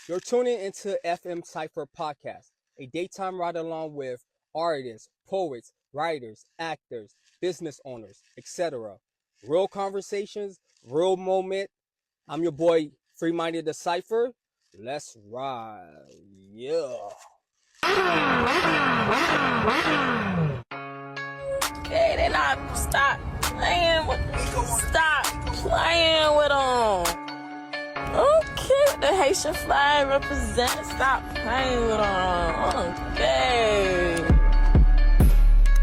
You're tuning into FM Cypher podcast, a daytime ride along with artists, poets, writers, actors, business owners, etc. Real conversations, real moment. I'm your boy, Free Minded the Cypher. Let's ride. Yeah. Okay, they not stop playing with them. Okay, the Haitian flag represent. Stop playing with them. Okay.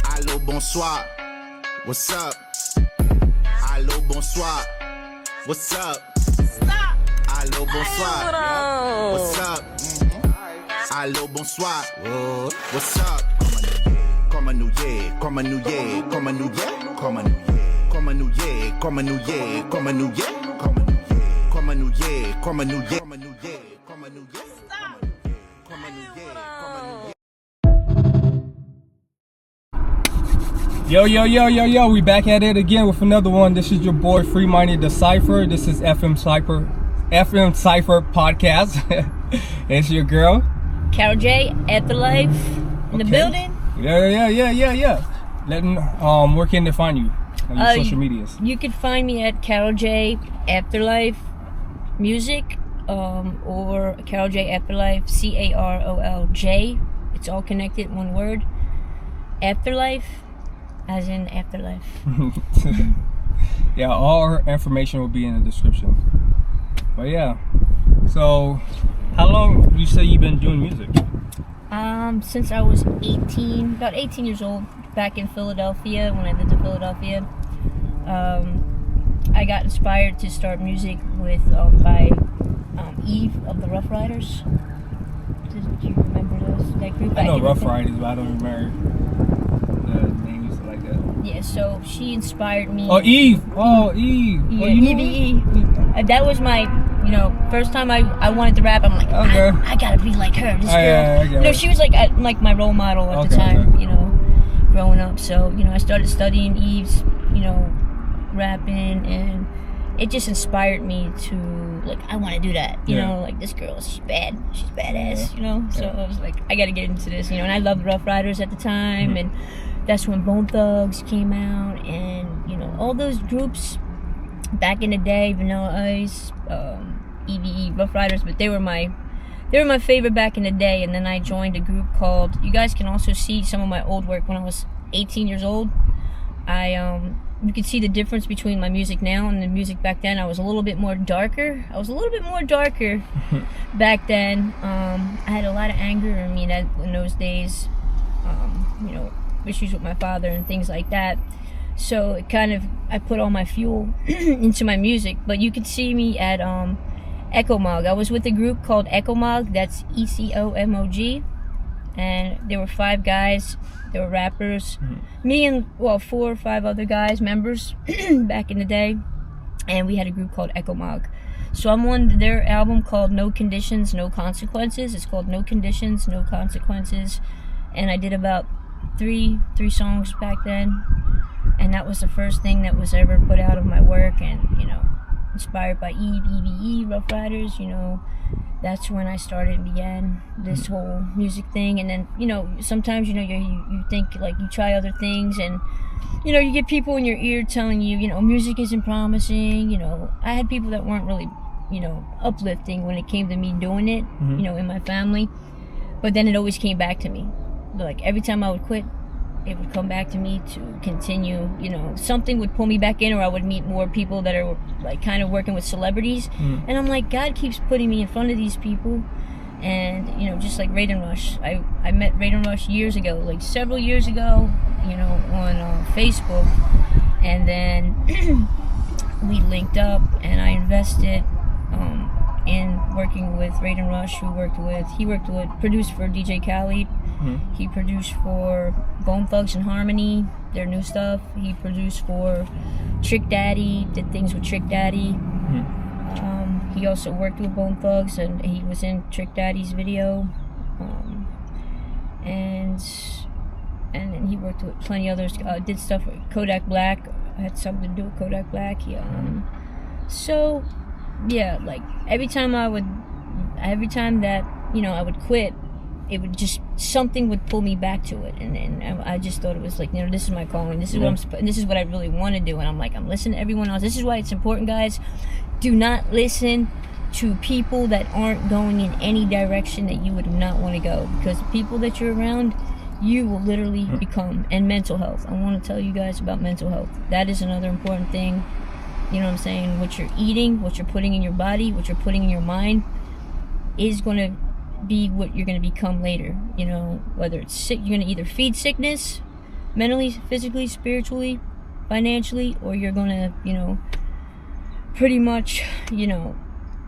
Allô, bonsoir. What's up? Allô, bonsoir. What's up? Stop. Allô, bonsoir. Playing with What's them. up? Allô, bonsoir. What's up? Comme un nouillet, comme un nouillet, comme un nouillet, comme un nouillet, comme un nouillet, comme un nouillet, comme un nouillet, comme un nouillet, comme un nouillet, comme un nouillet, comme un nouillet, comme un nouillet, comme un nouillet, comme un nouillet. Yo, we back at it again with another one. This is your boy, Free Minded the Cypher. This is FM Cypher podcast. It's your girl. Carol J, Afterlife, in the building. Yeah. Where can they find you on your social medias? You can find me at Carol J Afterlife Music, or Carol J Afterlife, CAROLJ. It's all connected, one word. Afterlife, as in afterlife. Yeah, all our information will be in the description. But yeah, so how long you say you've been doing music? Since I was about 18 years old, back in Philadelphia, when I lived in Philadelphia. I got inspired to start music by Eve of the Rough Riders. Did you remember that group? I know Rough Riders, but I don't remember the names like that. Yeah, so she inspired me. Oh, Eve! Yeah, Eve. That was my, first time I wanted to rap. I'm like, okay. I gotta be like her, this girl. Yeah, I get it. She was like my role model at the time, growing up. So, I started studying Eve's, rapping, and it just inspired me to, I want to do that, this girl, she's badass, so I was like, I gotta get into this, and I loved Rough Riders at the time, and that's when Bone Thugs came out, and, all those groups back in the day, Vanilla Ice, EVE, Rough Riders, but they were my favorite back in the day. And then I joined a group called, you guys can also see some of my old work when I was 18 years old. You can see the difference between my music now and the music back then. I was a little bit more darker back then. I had a lot of anger in me in those days, issues with my father and things like that. So it I put all my fuel into my music. But you could see me at Ecomog. I was with a group called Ecomog. That's ECOMOG, and there were 5 guys. They were rappers. Me and 4 or 5 other guys, members back in the day, and we had a group called Ecomog. So I'm on their album called No Conditions, No Consequences. It's called No Conditions, No Consequences, and I did about three songs back then, and that was the first thing that was ever put out of my work. And inspired by Eve, EVE, Rough Riders, that's when I began this whole music thing. And then, sometimes, you think, you try other things, and, you get people in your ear telling you, music isn't promising. I had people that weren't really, uplifting when it came to me doing it, in my family. But then it always came back to me. Every time I would quit, it would come back to me to continue, something would pull me back in, or I would meet more people that are kind of working with celebrities. And I'm like, God keeps putting me in front of these people. And, just like Raid and Rush. I met Raid and Rush years ago, several years ago, on Facebook. And then we linked up, and I invested in working with Raid and Rush, produced for DJ Khaled. He produced for Bone Thugs and Harmony, their new stuff. He produced for Trick Daddy, did things with Trick Daddy. He also worked with Bone Thugs, and he was in Trick Daddy's video. And then he worked with plenty others. Did stuff with Kodak Black. I had something to do with Kodak Black. So, yeah, every time I every time that, you know, I would quit, it would just, something would pull me back to it, and I just thought it was like, you know, this is my calling, this is what this is what I really want to do, and I'm like, I'm listening to everyone else. This is why it's important, guys. Do not listen to people that aren't going in any direction that you would not want to go, because the people that you're around, you will literally become. And mental health, I want to tell you guys about mental health. That is another important thing. You know what I'm saying? What you're eating, what you're putting in your body, what you're putting in your mind is going to be what you're going to become later. You know, whether it's sick, you're going to either feed sickness mentally, physically, spiritually, financially, or you're going to, you know, pretty much, you know,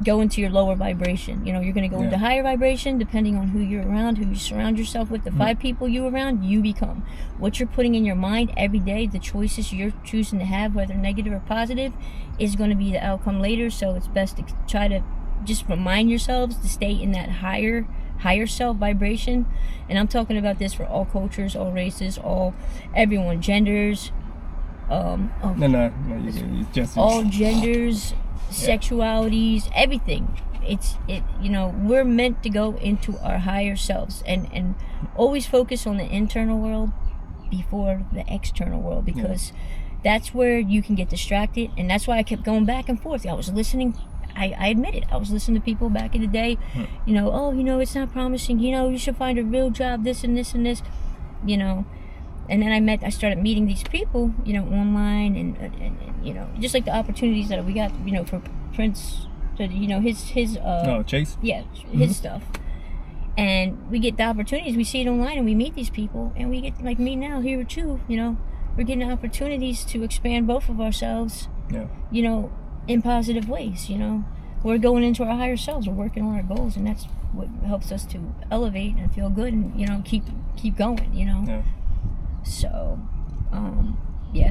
go into your lower vibration. You know, you're going to go into higher vibration depending on who you're around, who you surround yourself with. The 5 people you around, you become. What you're putting in your mind every day, the choices you're choosing to have, whether negative or positive, is going to be the outcome later. So it's best to try to just remind yourselves to stay in that higher self vibration. And I'm talking about this for all cultures, all races, everyone, genders, all genders, sexualities, everything. You know, we're meant to go into our higher selves and always focus on the internal world before the external world, because that's where you can get distracted. And that's why I kept going back and forth. I was listening, I admit it, I was listening to people back in the day, you know, oh, you know, it's not promising, you know, you should find a real job, this and this and this, you know. And then I started meeting these people, you know, online, and you know, just like the opportunities that we got, you know, for Prince, to, you know, his Chase, his stuff, and we get the opportunities, we see it online, and we meet these people, and we get, like me now here too, you know, we're getting opportunities to expand both of ourselves, you know, in positive ways. You know, we're going into our higher selves, we're working on our goals, and that's what helps us to elevate and feel good, and, you know, keep going, you know. So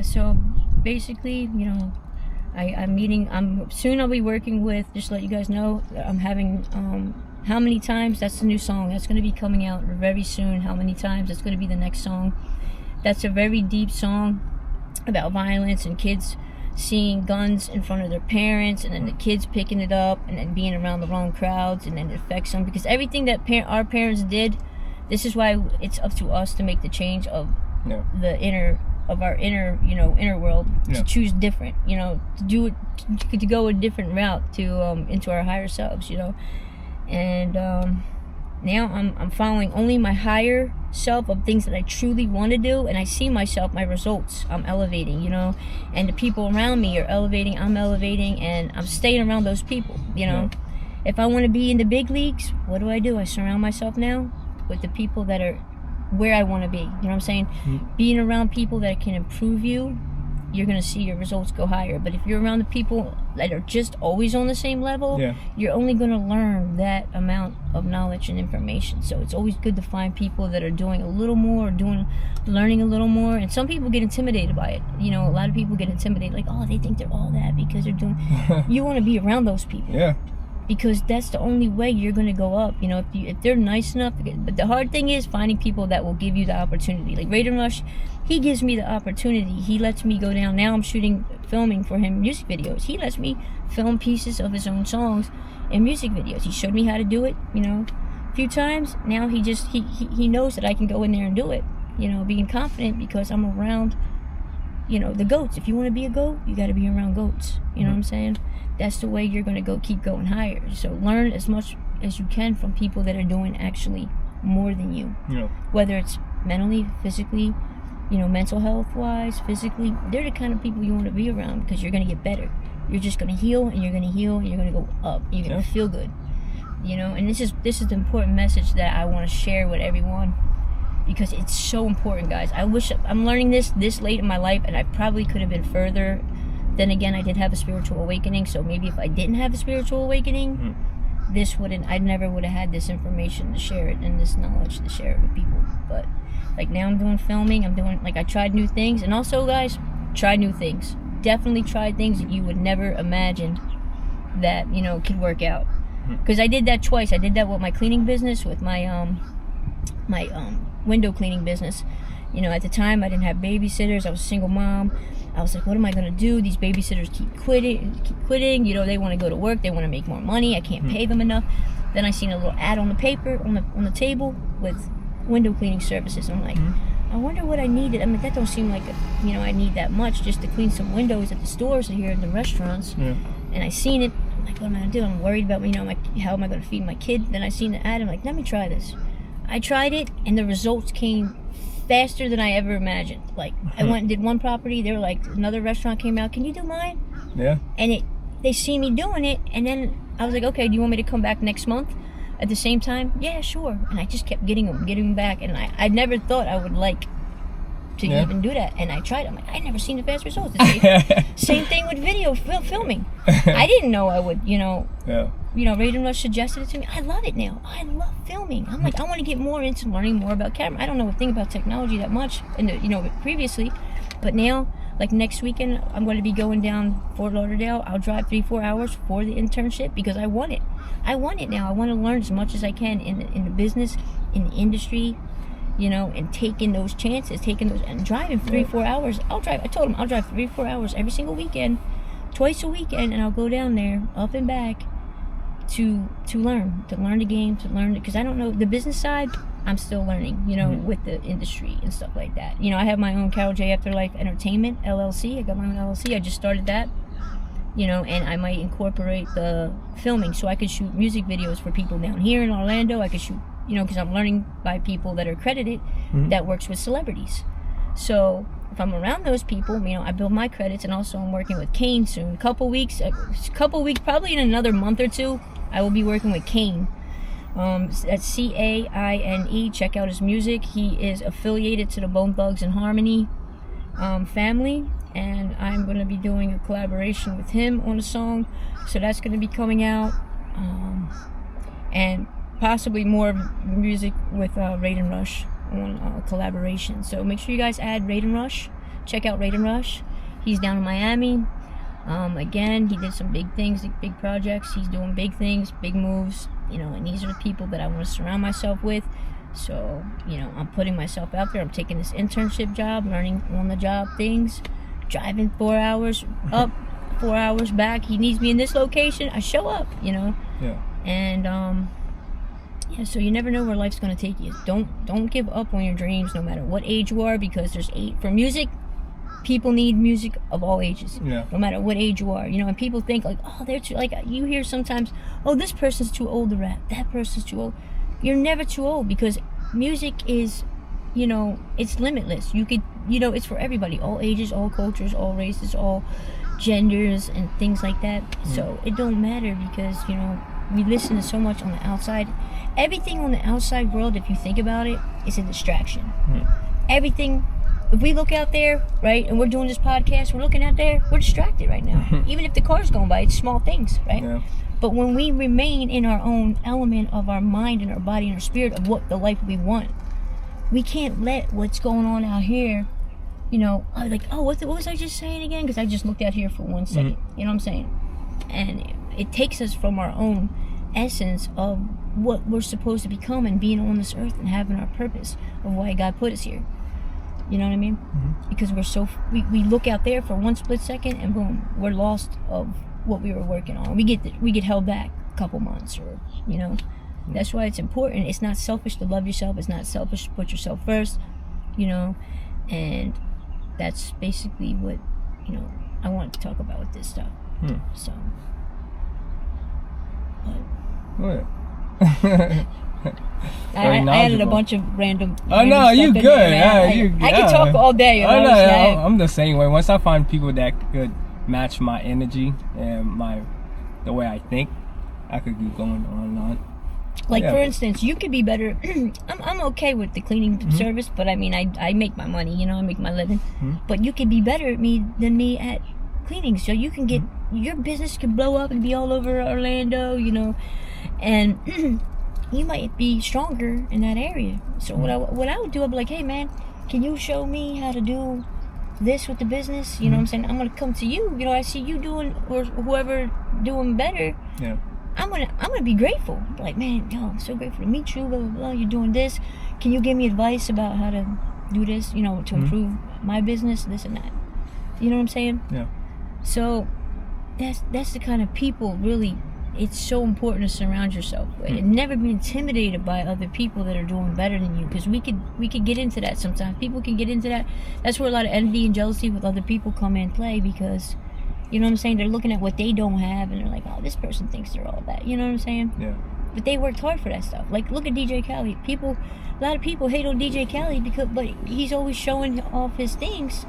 so basically, you know, soon I'll be working with, just to let you guys know, I'm having How Many Times, that's the new song that's going to be coming out very soon. How Many Times, that's going to be the next song. That's a very deep song about violence and kids seeing guns in front of their parents, and then the kids picking it up and then being around the wrong crowds, and then it affects them, because everything that our parents did, this is why it's up to us to make the change of the inner world, to choose different, you know, to do it, to go a different route, to into our higher selves, you know. And now I'm following only my higher self of things that I truly want to do, and I see myself, my results, I'm elevating, you know, and the people around me are elevating, I'm elevating, and I'm staying around those people, you know. If I want to be in the big leagues, what do? I surround myself now with the people that are where I want to be. You know what I'm saying? Being around people that can improve you, you're going to see your results go higher. But if you're around the people that are just always on the same level, you're only going to learn that amount of knowledge and information. So it's always good to find people that are doing a little more, learning a little more. And some people get intimidated by it. You know, a lot of people get intimidated, like, oh, they think they're all that because they're doing... You want to be around those people. Because that's the only way you're going to go up, you know, if they're nice enough. But the hard thing is finding people that will give you the opportunity. Like Raiden Rush, he gives me the opportunity. He lets me go down. Now I'm filming for him music videos. He lets me film pieces of his own songs in music videos. He showed me how to do it, you know, a few times. Now he knows that I can go in there and do it, you know, being confident, because I'm around, you know, the goats. If you want to be a goat, you got to be around goats. You know what I'm saying? That's the way you're going to keep going higher. So learn as much as you can from people that are doing actually more than you. Whether it's mentally, physically, you know, mental health wise, physically, they're the kind of people you want to be around, because you're going to get better. You're just going to heal, and you're going to heal, and you're going to go up. You're going to feel good. You know, and this is the important message that I want to share with everyone, because it's so important, guys. I wish I'm learning this late in my life, and I probably could have been further. Then again, I did have a spiritual awakening, so maybe if I didn't have a spiritual awakening, I never would have had this information to share it, and this knowledge to share it with people. But like now I'm doing filming, I tried new things, and also, guys, try new things. Definitely try things that you would never imagine that, you know, could work out. Because I did that twice. I did that with my cleaning business, with my window cleaning business. You know, at the time I didn't have babysitters, I was a single mom. I was like, what am I gonna do? These babysitters keep quitting. You know, they want to go to work, they want to make more money. I can't pay them enough. Then I seen a little ad on the paper on the table with window cleaning services. I'm like, I wonder what I needed. I mean, that don't seem like I need that much just to clean some windows at the stores and here in the restaurants. Yeah. And I seen it. I'm like, what am I gonna do? I'm worried about how am I gonna feed my kid? Then I seen the ad. I'm like, let me try this. I tried it, and the results came faster than I ever imagined. Like, I went and did one property. They were like, another restaurant came out, can you do mine? Yeah. And they see me doing it, and then I was like, okay, do you want me to come back next month at the same time? Yeah, sure. And I just kept getting them back, and I never thought I would like to even do that. And I tried. I'm like, I never seen the fast results. Same thing with video filming. I didn't know I would, Raiden Rush suggested it to me. I love it now. I love filming. I'm like, I want to get more into learning more about camera. I don't know a thing about technology that much, previously, but now, like next weekend, I'm going to be going down Fort Lauderdale. I'll drive 3-4 hours for the internship because I want it. I want it now. I want to learn as much as I can in the business, in the industry, and taking those chances, and driving 3-4 hours. I told him I'll drive 3-4 hours every single weekend, twice a weekend, and I'll go down there, up and back, to learn the game, because I don't know the business side. I'm still learning, with the industry and stuff like that. I have my own Carol J Afterlife Entertainment LLC. I got my own LLC. I just started that, and I might incorporate the filming so I could shoot music videos for people down here in Orlando. I could shoot, because I'm learning by people that are accredited that works with celebrities. So if I'm around those people, I build my credits, and also I'm working with Kane soon. Couple weeks, probably in another month or two, I will be working with Kane. That's Caine. Check out his music. He is affiliated to the Bone Thugs and Harmony family, and I'm going to be doing a collaboration with him on a song. So that's going to be coming out, and possibly more music with Raiden Rush on collaboration. So make sure you guys add Raiden Rush. Check out Raiden Rush. He's down in Miami. Again, he did some big things, big projects. He's doing big things, big moves, and these are the people that I want to surround myself with. So, I'm putting myself out there. I'm taking this internship job, learning on the job things, driving 4 hours up, 4 hours back. He needs me in this location. I show up, Yeah. And, so you never know where life's going to take you. Don't give up on your dreams, no matter what age you are, because for music, people need music of all ages, no matter what age you are, and people think like, oh, they're too, like, you hear sometimes, oh, this person's too old to rap, that person's too old. You're never too old, because music is, it's limitless. You could, it's for everybody, all ages, all cultures, all races, all genders, and things like that. So it don't matter, because, we listen to so much on the outside. Everything on the outside world, if you think about it, is a distraction. Everything. If we look out there, right, and we're doing this podcast, we're looking out there, we're distracted right now. Even if the car's going by, it's small things, right? Yeah. But when we remain in our own element of our mind and our body and our spirit of what the life we want, we can't let what's going on out here, what was I just saying again? Because I just looked out here for 1 second. You know what I'm saying? And it takes us from our own essence of what we're supposed to become and being on this earth and having our purpose of why God put us here. You know what I mean? Because we look out there for 1 split second, and boom, we're lost of what we were working on. We get held back a couple months, or That's why it's important. It's not selfish to love yourself. It's not selfish to put yourself first, and that's basically what I want to talk about with this stuff. So, but, I added a bunch of random. Oh no, you good? I can talk all day. I'm the same way. Once I find people that could match my energy and the way I think, I could keep going on and on. Like, for instance, you could be better. I'm okay with the cleaning service, but I mean, I make my money. I make my living. But you could be better than me at cleaning, so you can get your business could blow up and be all over Orlando. And you might be stronger in that area. So what I would do, I'd be like, hey man, can you show me how to do this with the business? You know what I'm saying? I'm gonna come to you. I see you doing, or whoever doing better. Yeah. I'm gonna be grateful. Like, man, I'm so grateful to meet you. Blah blah blah. You're doing this. Can you give me advice about how to do this? To improve my business, this and that. You know what I'm saying? Yeah. So that's the kind of people, really, it's so important to surround yourself with, and never be intimidated by other people that are doing better than you, because we could get into that sometimes. People can get into that. That's where a lot of envy and jealousy with other people come in play, because, you know what I'm saying, they're looking at what they don't have and they're like, oh, this person thinks they're all that. You know what I'm saying? Yeah. But they worked hard for that stuff. Like, look at DJ Khaled. A lot of people hate on DJ Khaled but he's always showing off his things,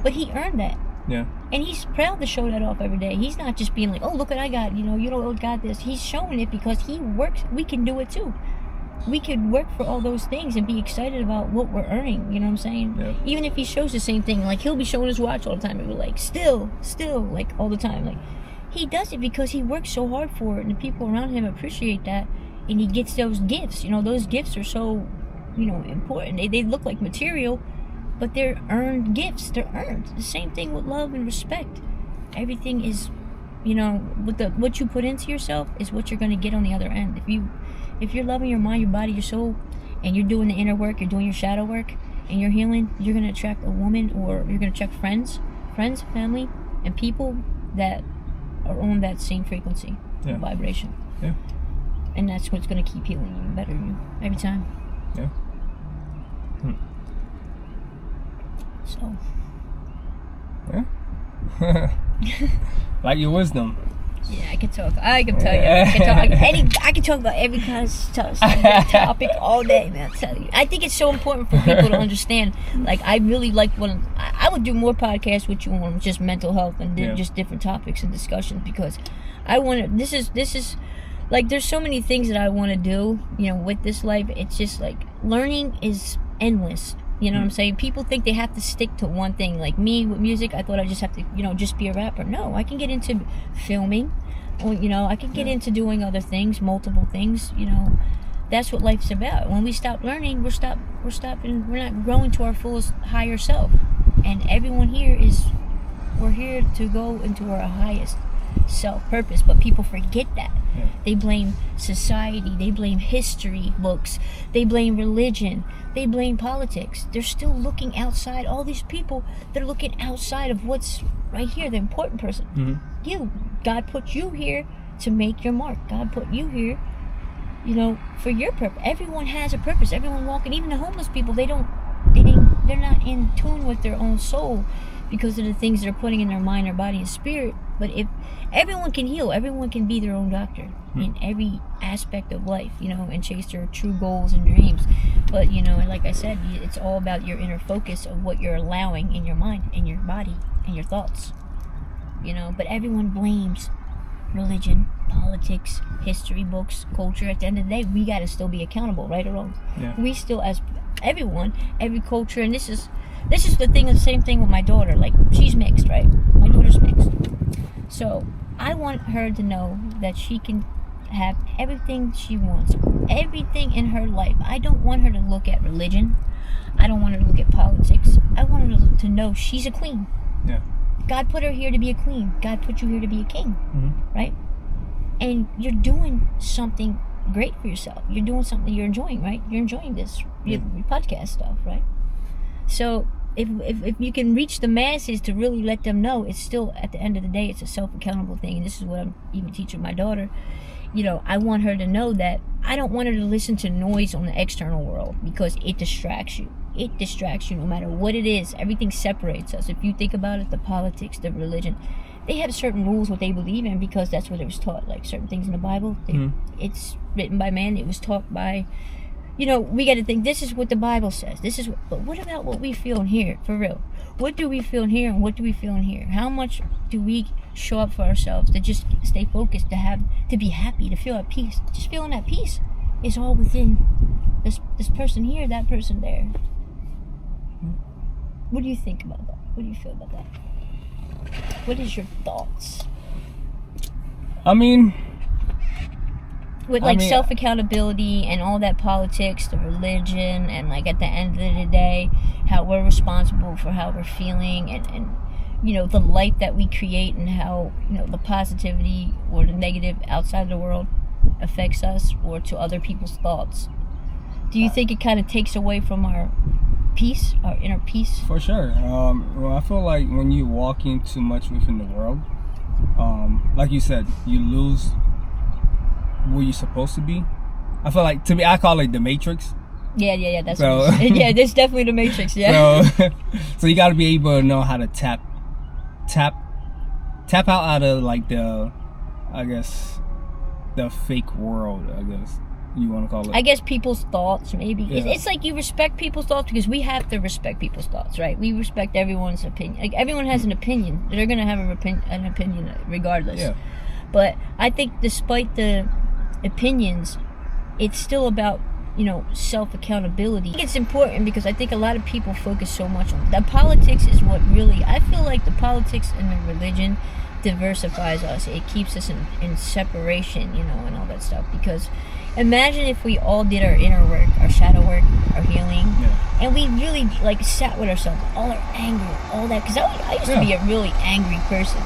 but he earned that. Yeah. And he's proud to show that off every day. He's not just being like, oh, look what I got. You don't got this. He's showing it because he works. We can do it too. We could work for all those things and be excited about what we're earning. You know what I'm saying? Yeah. Even if he shows the same thing, like, he'll be showing his watch all the time and be like, still, like, all the time. Like, he does it because he works so hard for it, and the people around him appreciate that, and he gets those gifts. Those gifts are so, important. They look like material, but they're earned gifts. They're earned. The same thing with love and respect. Everything is, what you put into yourself is what you're going to get on the other end. If you're loving your mind, your body, your soul, and you're doing the inner work, you're doing your shadow work, and you're healing, you're going to attract a woman, or you're going to attract friends, family, and people that are on that same frequency, vibration. Yeah. And that's what's going to keep healing you and bettering you every time. Yeah. So. Yeah. Like your wisdom. Yeah, I can talk. I can tell you. I can talk about every kind of stuff, topic all day, man. I tell you. I think it's so important for people to understand. Like, I really like I would do more podcasts with you on just mental health and just different topics and discussions, because I want to. This is like, there's so many things that I want to do. With this life, it's just like learning is endless. You know what I'm saying? People think they have to stick to one thing. Like me with music, I thought I just have to, just be a rapper. No, I can get into filming. I can get into doing other things, multiple things. That's what life's about. When we stop learning, we're stopping. We're not growing to our fullest higher self. And everyone here we're here to go into our highest self-purpose, but people forget that. They blame society, they blame history books, they blame religion, they blame politics. They're still looking outside. All these people, they're looking outside of what's right here, the important person. God put you here to make your mark. God put you here, for your purpose. Everyone has a purpose. Everyone walking, even the homeless people, they're not in tune with their own soul because of the things they're putting in their mind, their body, and spirit. But if everyone can heal, everyone can be their own doctor in every aspect of life, and chase their true goals and dreams. But, and like I said, it's all about your inner focus of what you're allowing in your mind, in your body, and your thoughts. But everyone blames religion, politics, history books, culture. At the end of the day, we got to still be accountable, right or wrong. We still, as everyone, every culture, and this is the thing, the same thing with my daughter. Like, she's mixed, right? My daughter's mixed. So I want her to know that she can have everything she wants, everything in her life. I don't want her to look at religion. I don't want her to look at politics. I want her to know she's a queen. Yeah. God put her here to be a queen. God put you here to be a king, right? And you're doing something great for yourself. You're doing something you're enjoying, right? You're enjoying this your podcast stuff, right? So if you can reach the masses to really let them know, it's still, at the end of the day, it's a self-accountable thing. And this is what I'm even teaching my daughter. I want her to know that I don't want her to listen to noise on the external world, because it distracts you. It distracts you no matter what it is. Everything separates us. If you think about it, the politics, the religion, they have certain rules what they believe in, because that's what it was taught. Like certain things in the Bible, it's written by man. It was taught by, we got to think this is what the Bible says. But what about what we feel in here, for real? What do we feel in here, and what do we feel in here? How much do we show up for ourselves to just stay focused, to be happy, to feel at peace? Just feeling at peace is all within this person here, that person there. What do you think about that? What do you feel about that? What is your thoughts? With self-accountability and all that politics, the religion, and like at the end of the day, how we're responsible for how we're feeling, and the life that we create, and how the positivity or the negative outside of the world affects us or to other people's thoughts. Do you think it kind of takes away from peace, our inner peace? For sure. Well, I feel like when you walk in too much within the world, like you said, you lose where you're supposed to be. I feel like, to me, I call it the Matrix. Yeah. That's yeah. That's definitely the Matrix. Yeah. So you got to be able to know how to tap out of like the, I guess, the fake world, I guess you want to call it. I guess people's thoughts, maybe. Yeah. It's like you respect people's thoughts because we have to respect people's thoughts, right? We respect everyone's opinion. Like, everyone has an opinion. They're going to have an opinion regardless. Yeah. But I think despite the opinions, it's still about, self-accountability. I think it's important because I think a lot of people focus so much on the politics is what really, I feel like the politics and the religion diversifies us. It keeps us in separation, and all that stuff. Because imagine if we all did our inner work, our shadow work, our healing, and we really like sat with ourselves, all our anger, all that. Because I used to be a really angry person.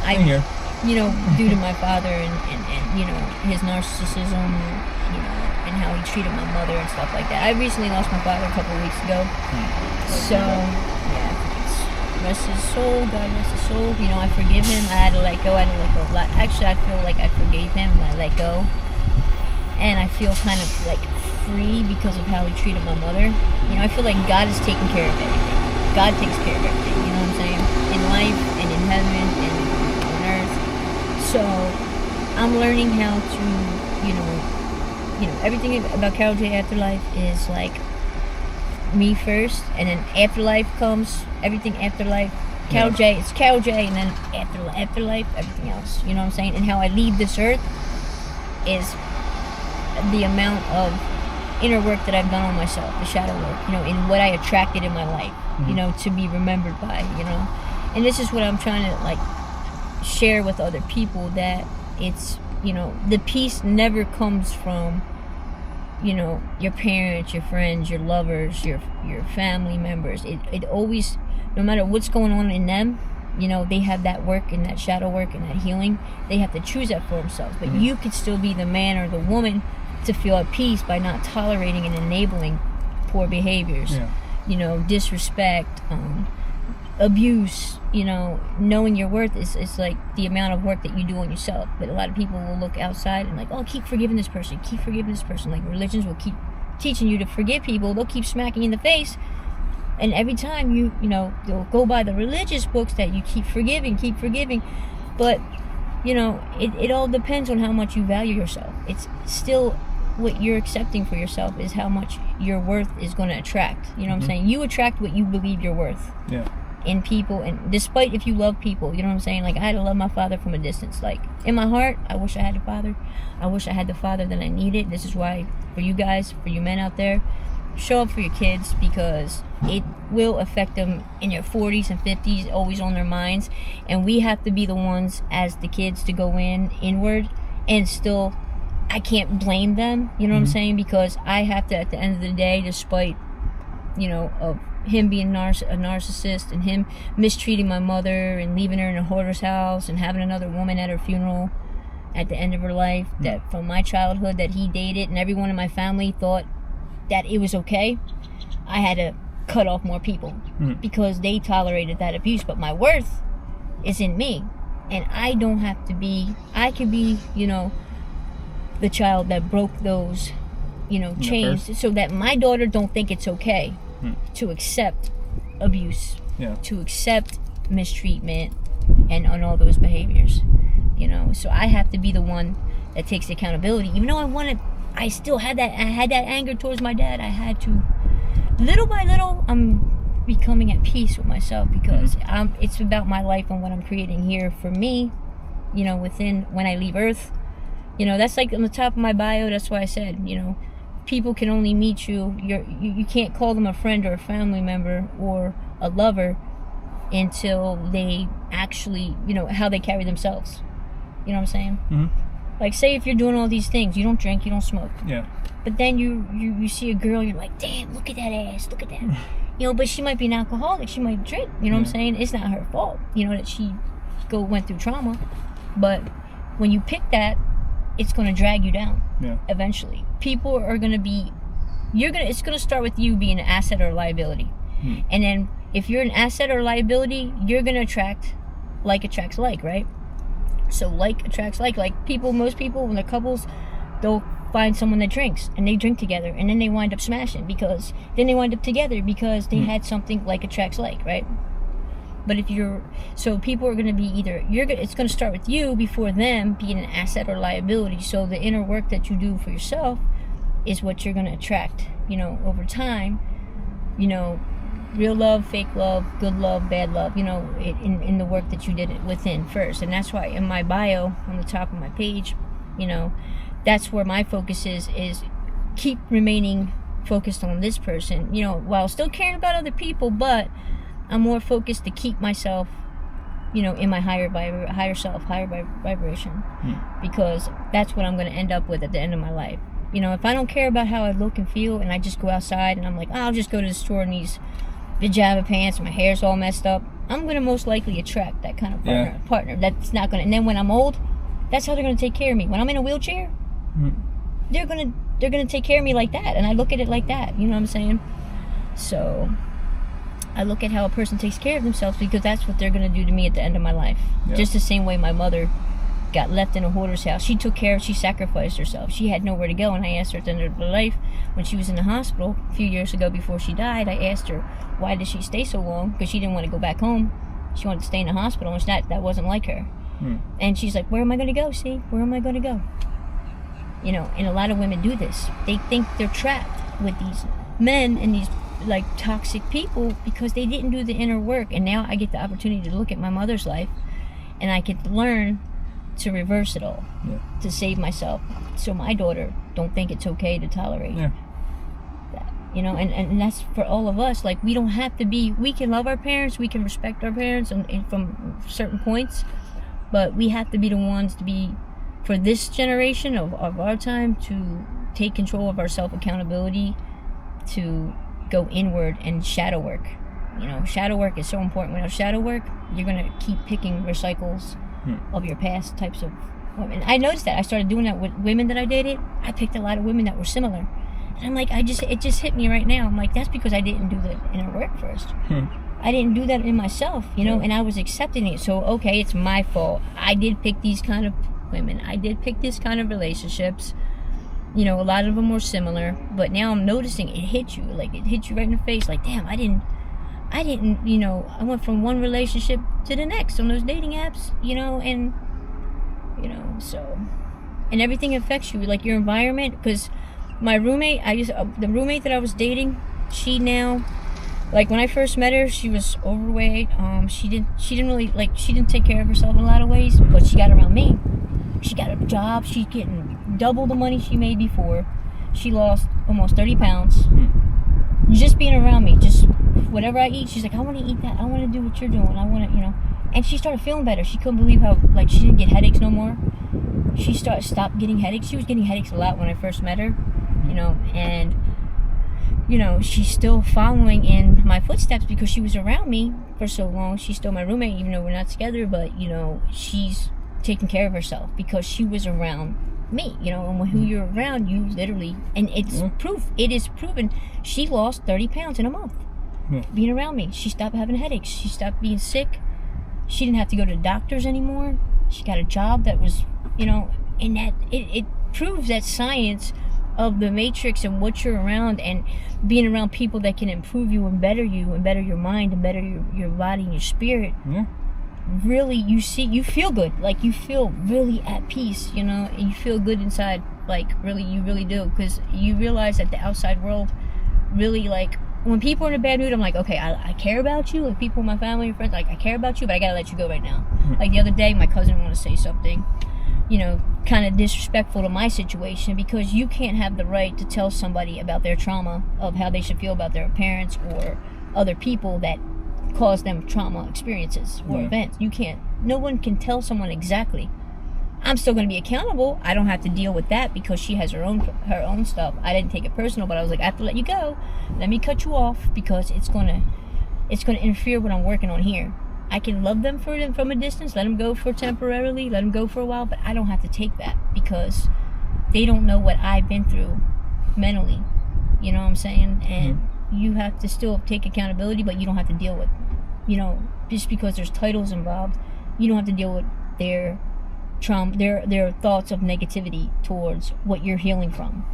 Due to my father and his narcissism, and how he treated my mother and stuff like that. I recently lost my father a couple of weeks ago. So, rest his soul, God rest his soul. I forgive him. I had to let go. A lot. Actually, I feel like I forgave him and I let go. And I feel kind of like free because of how he treated my mother. I feel like God is taking care of everything. God takes care of everything, you know what I'm saying? In life and in heaven and on earth. So I'm learning how to, everything about Carol J Afterlife is like me first, and then afterlife comes, everything afterlife. Carol J, it's Carol J, and then afterlife, everything else. You know what I'm saying? And how I leave this earth is the amount of inner work that I've done on myself, the shadow work, and what I attracted in my life, to be remembered by, And this is what I'm trying to like share with other people, that it's, the peace never comes from, your parents, your friends, your lovers, your family members. It always, no matter what's going on in them, they have that work and that shadow work and that healing. They have to choose that for themselves. But you could still be the man or the woman to feel at peace by not tolerating and enabling poor behaviors, disrespect, abuse, knowing your worth is like the amount of work that you do on yourself. But a lot of people will look outside and like, oh, keep forgiving this person. Like religions will keep teaching you to forgive people. They'll keep smacking you in the face. And every time they'll go by the religious books that you keep forgiving. But, it all depends on how much you value yourself. It's still what you're accepting for yourself is how much your worth is going to attract. You know what I'm saying? You attract what you believe you're worth. Yeah. In people, and despite if you love people, you know what I'm saying? Like, I had to love my father from a distance. Like, in my heart, I wish I had a father. I wish I had the father that I needed. This is why, for you guys, for you men out there, show up for your kids, because it will affect them in your 40s and 50s, always on their minds. And we have to be the ones as the kids to go inward, and still, I can't blame them, you know what I'm saying? Because I have to, at the end of the day, despite, of him being a narcissist and him mistreating my mother and leaving her in a hoarder's house and having another woman at her funeral at the end of her life, that from my childhood that he dated, and everyone in my family thought that it was okay, I had to cut off more people because they tolerated that abuse. But my worth is in me, and I don't have to be, I could be, the child that broke those, chains, so that my daughter don't think it's okay to accept abuse, to accept mistreatment, and on all those behaviors, So I have to be the one that takes the accountability. Even though I still had that. I had that anger towards my dad. I had to, little by little, I'm becoming at peace with myself, because it's about my life and what I'm creating here for me. Within when I leave Earth, that's like on the top of my bio. That's why I said, people can only meet you. You can't call them a friend or a family member or a lover until they actually, how they carry themselves. You know what I'm saying? Like, say if you're doing all these things, you don't drink, you don't smoke. Yeah. But then you see a girl, you're like, damn, look at that ass, look at that. But she might be an alcoholic, she might drink. You know what I'm saying? It's not her fault, that she went through trauma. But when you pick that, it's going to drag you down. Yeah. Eventually, people are going to be, it's going to start with you being an asset or a liability. And then if you're an asset or liability, you're gonna attract like attracts like, right? So like attracts like most people when they're couples, they'll find someone that drinks and they drink together, and then they wind up smashing because then they wind up together because they had something like attracts like, right? But if you're, so people are going to be either, it's going to start with you before them being an asset or liability. So the inner work that you do for yourself is what you're going to attract, over time, real love, fake love, good love, bad love, in the work that you did it within first. And that's why in my bio on the top of my page, that's where my focus is keep remaining focused on this person, while still caring about other people, but I'm more focused to keep myself, in my higher self, higher vibration, because that's what I'm going to end up with at the end of my life. If I don't care about how I look and feel, and I just go outside and I'm like, I'll just go to the store in these pajama pants, and my hair's all messed up, I'm going to most likely attract that kind of partner. That's not going to, and then when I'm old, that's how they're going to take care of me. When I'm in a wheelchair, they're going to take care of me like that, and I look at it like that, you know what I'm saying? So I look at how a person takes care of themselves, because that's what they're going to do to me at the end of my life. Just the same way my mother got left in a hoarder's house. She took care of, she sacrificed herself. She had nowhere to go, and I asked her at the end of her life, when she was in the hospital a few years ago before she died, I asked her, why did she stay so long? Because she didn't want to go back home. She wanted to stay in the hospital, and that wasn't like her. And she's like, where am I going to go, see? Where am I going to go? And a lot of women do this. They think they're trapped with these men and these like toxic people because they didn't do the inner work. And now I get the opportunity to look at my mother's life, and I could learn to reverse it all, to save myself, so my daughter don't think it's okay to tolerate that. And that's for all of us. Like, we don't have to be, we can love our parents, we can respect our parents and from certain points, but we have to be the ones to be, for this generation of our time, to take control of our self-accountability, to go inward and shadow work. Shadow work is so important. Without shadow work, you're going to keep picking recycles of your past types of women. I noticed that. I started doing that with women that I dated. I picked a lot of women that were similar. And I'm like, it just hit me right now. I'm like, that's because I didn't do the inner work first. I didn't do that in myself, and I was accepting it. So, okay, it's my fault. I did pick these kind of women. I did pick this kind of relationships. A lot of them were similar, but now I'm noticing it hit you. Like, it hit you right in the face. Like, damn, I didn't, I went from one relationship to the next on those dating apps, so, and everything affects you, like your environment. Because my roommate, the roommate that I was dating, she now, like when I first met her, she was overweight. She didn't take care of herself in a lot of ways, but she got around me. She got a job. She's getting double the money she made before. She lost almost 30 pounds. Just being around me, just whatever I eat, she's like, I want to eat that. I want to do what you're doing. I want to, And she started feeling better. She couldn't believe how, like, she didn't get headaches no more. She stopped getting headaches. She was getting headaches a lot when I first met her, and, she's still following in my footsteps because she was around me for so long. She's still my roommate, even though we're not together, but, she's taking care of herself because she was around me, and who you're around, you literally, and it's proof. It is proven. She lost 30 pounds in a month being around me. She stopped having headaches. She stopped being sick. She didn't have to go to doctors anymore. She got a job that was, and that it proves that science of the matrix and what you're around, and being around people that can improve you and better your mind and better your body and your spirit. Really, you feel good. Like, you feel really at peace, and you feel good inside. Like, really, you really do, because you realize that the outside world really, like, when people are in a bad mood, I'm like, okay, I care about you. Like, people in my family and friends, like, I care about you, but I gotta let you go right now. Like, the other day, my cousin wanted to say something, kind of disrespectful to my situation, because you can't have the right to tell somebody about their trauma, of how they should feel about their parents or other people that cause them trauma experiences or events. You can't. No one can tell someone exactly. I'm still going to be accountable. I don't have to deal with that because she has her own stuff. I didn't take it personal, but I was like, I have to let you go. Let me cut you off, because it's gonna interfere with what I'm working on here. I can love them from a distance, let them go for temporarily, let them go for a while, but I don't have to take that because they don't know what I've been through mentally. You know what I'm saying? And you have to still take accountability, but you don't have to deal with, just because there's titles involved, you don't have to deal with their trauma, their thoughts of negativity towards what you're healing from.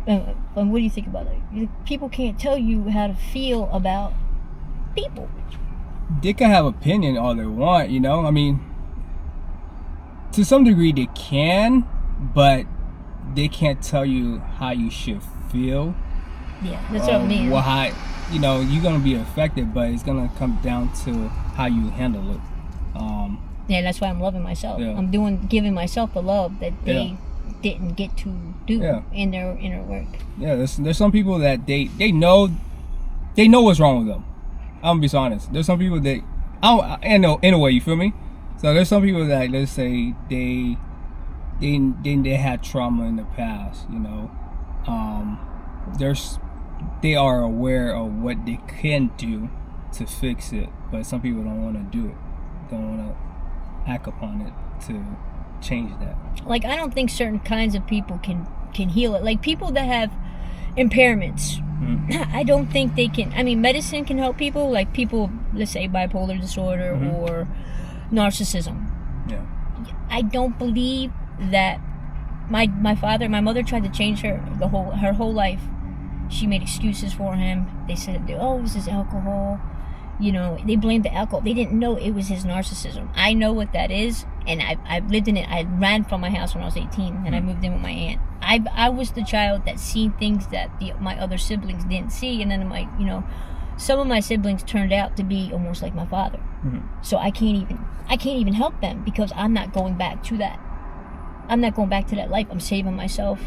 And what do you think about it? People can't tell you how to feel about people. They can have opinion all they want, I mean, to some degree they can, but they can't tell you how you should feel. Yeah, that's what I mean. You're gonna be affected, but it's gonna come down to how you handle it. Yeah, that's why I'm loving myself. Yeah. I'm giving myself the love that they didn't get to do in their inner work. Yeah, there's some people that they know what's wrong with them. I'm gonna be so honest. There's some people that in a way, you feel me? So there's some people that, let's say, they had trauma in the past. They are aware of what they can do to fix it, but some people don't want to do it. Don't want to act upon it to change that. Like, I don't think certain kinds of people can heal it. Like, people that have impairments, I don't think they can. I mean, medicine can help people, like people, let's say, bipolar disorder or narcissism. Yeah. I don't believe that. My mother tried to change her whole life. She made excuses for him. They said, oh, it was his alcohol. They blamed the alcohol. They didn't know it was his narcissism. I know what that is, and I've lived in it. I ran from my house when I was 18, and I moved in with my aunt. I was the child that seen things that my other siblings didn't see, and then some of my siblings turned out to be almost like my father. So I can't even help them, because I'm not going back to that. I'm not going back to that life. I'm saving myself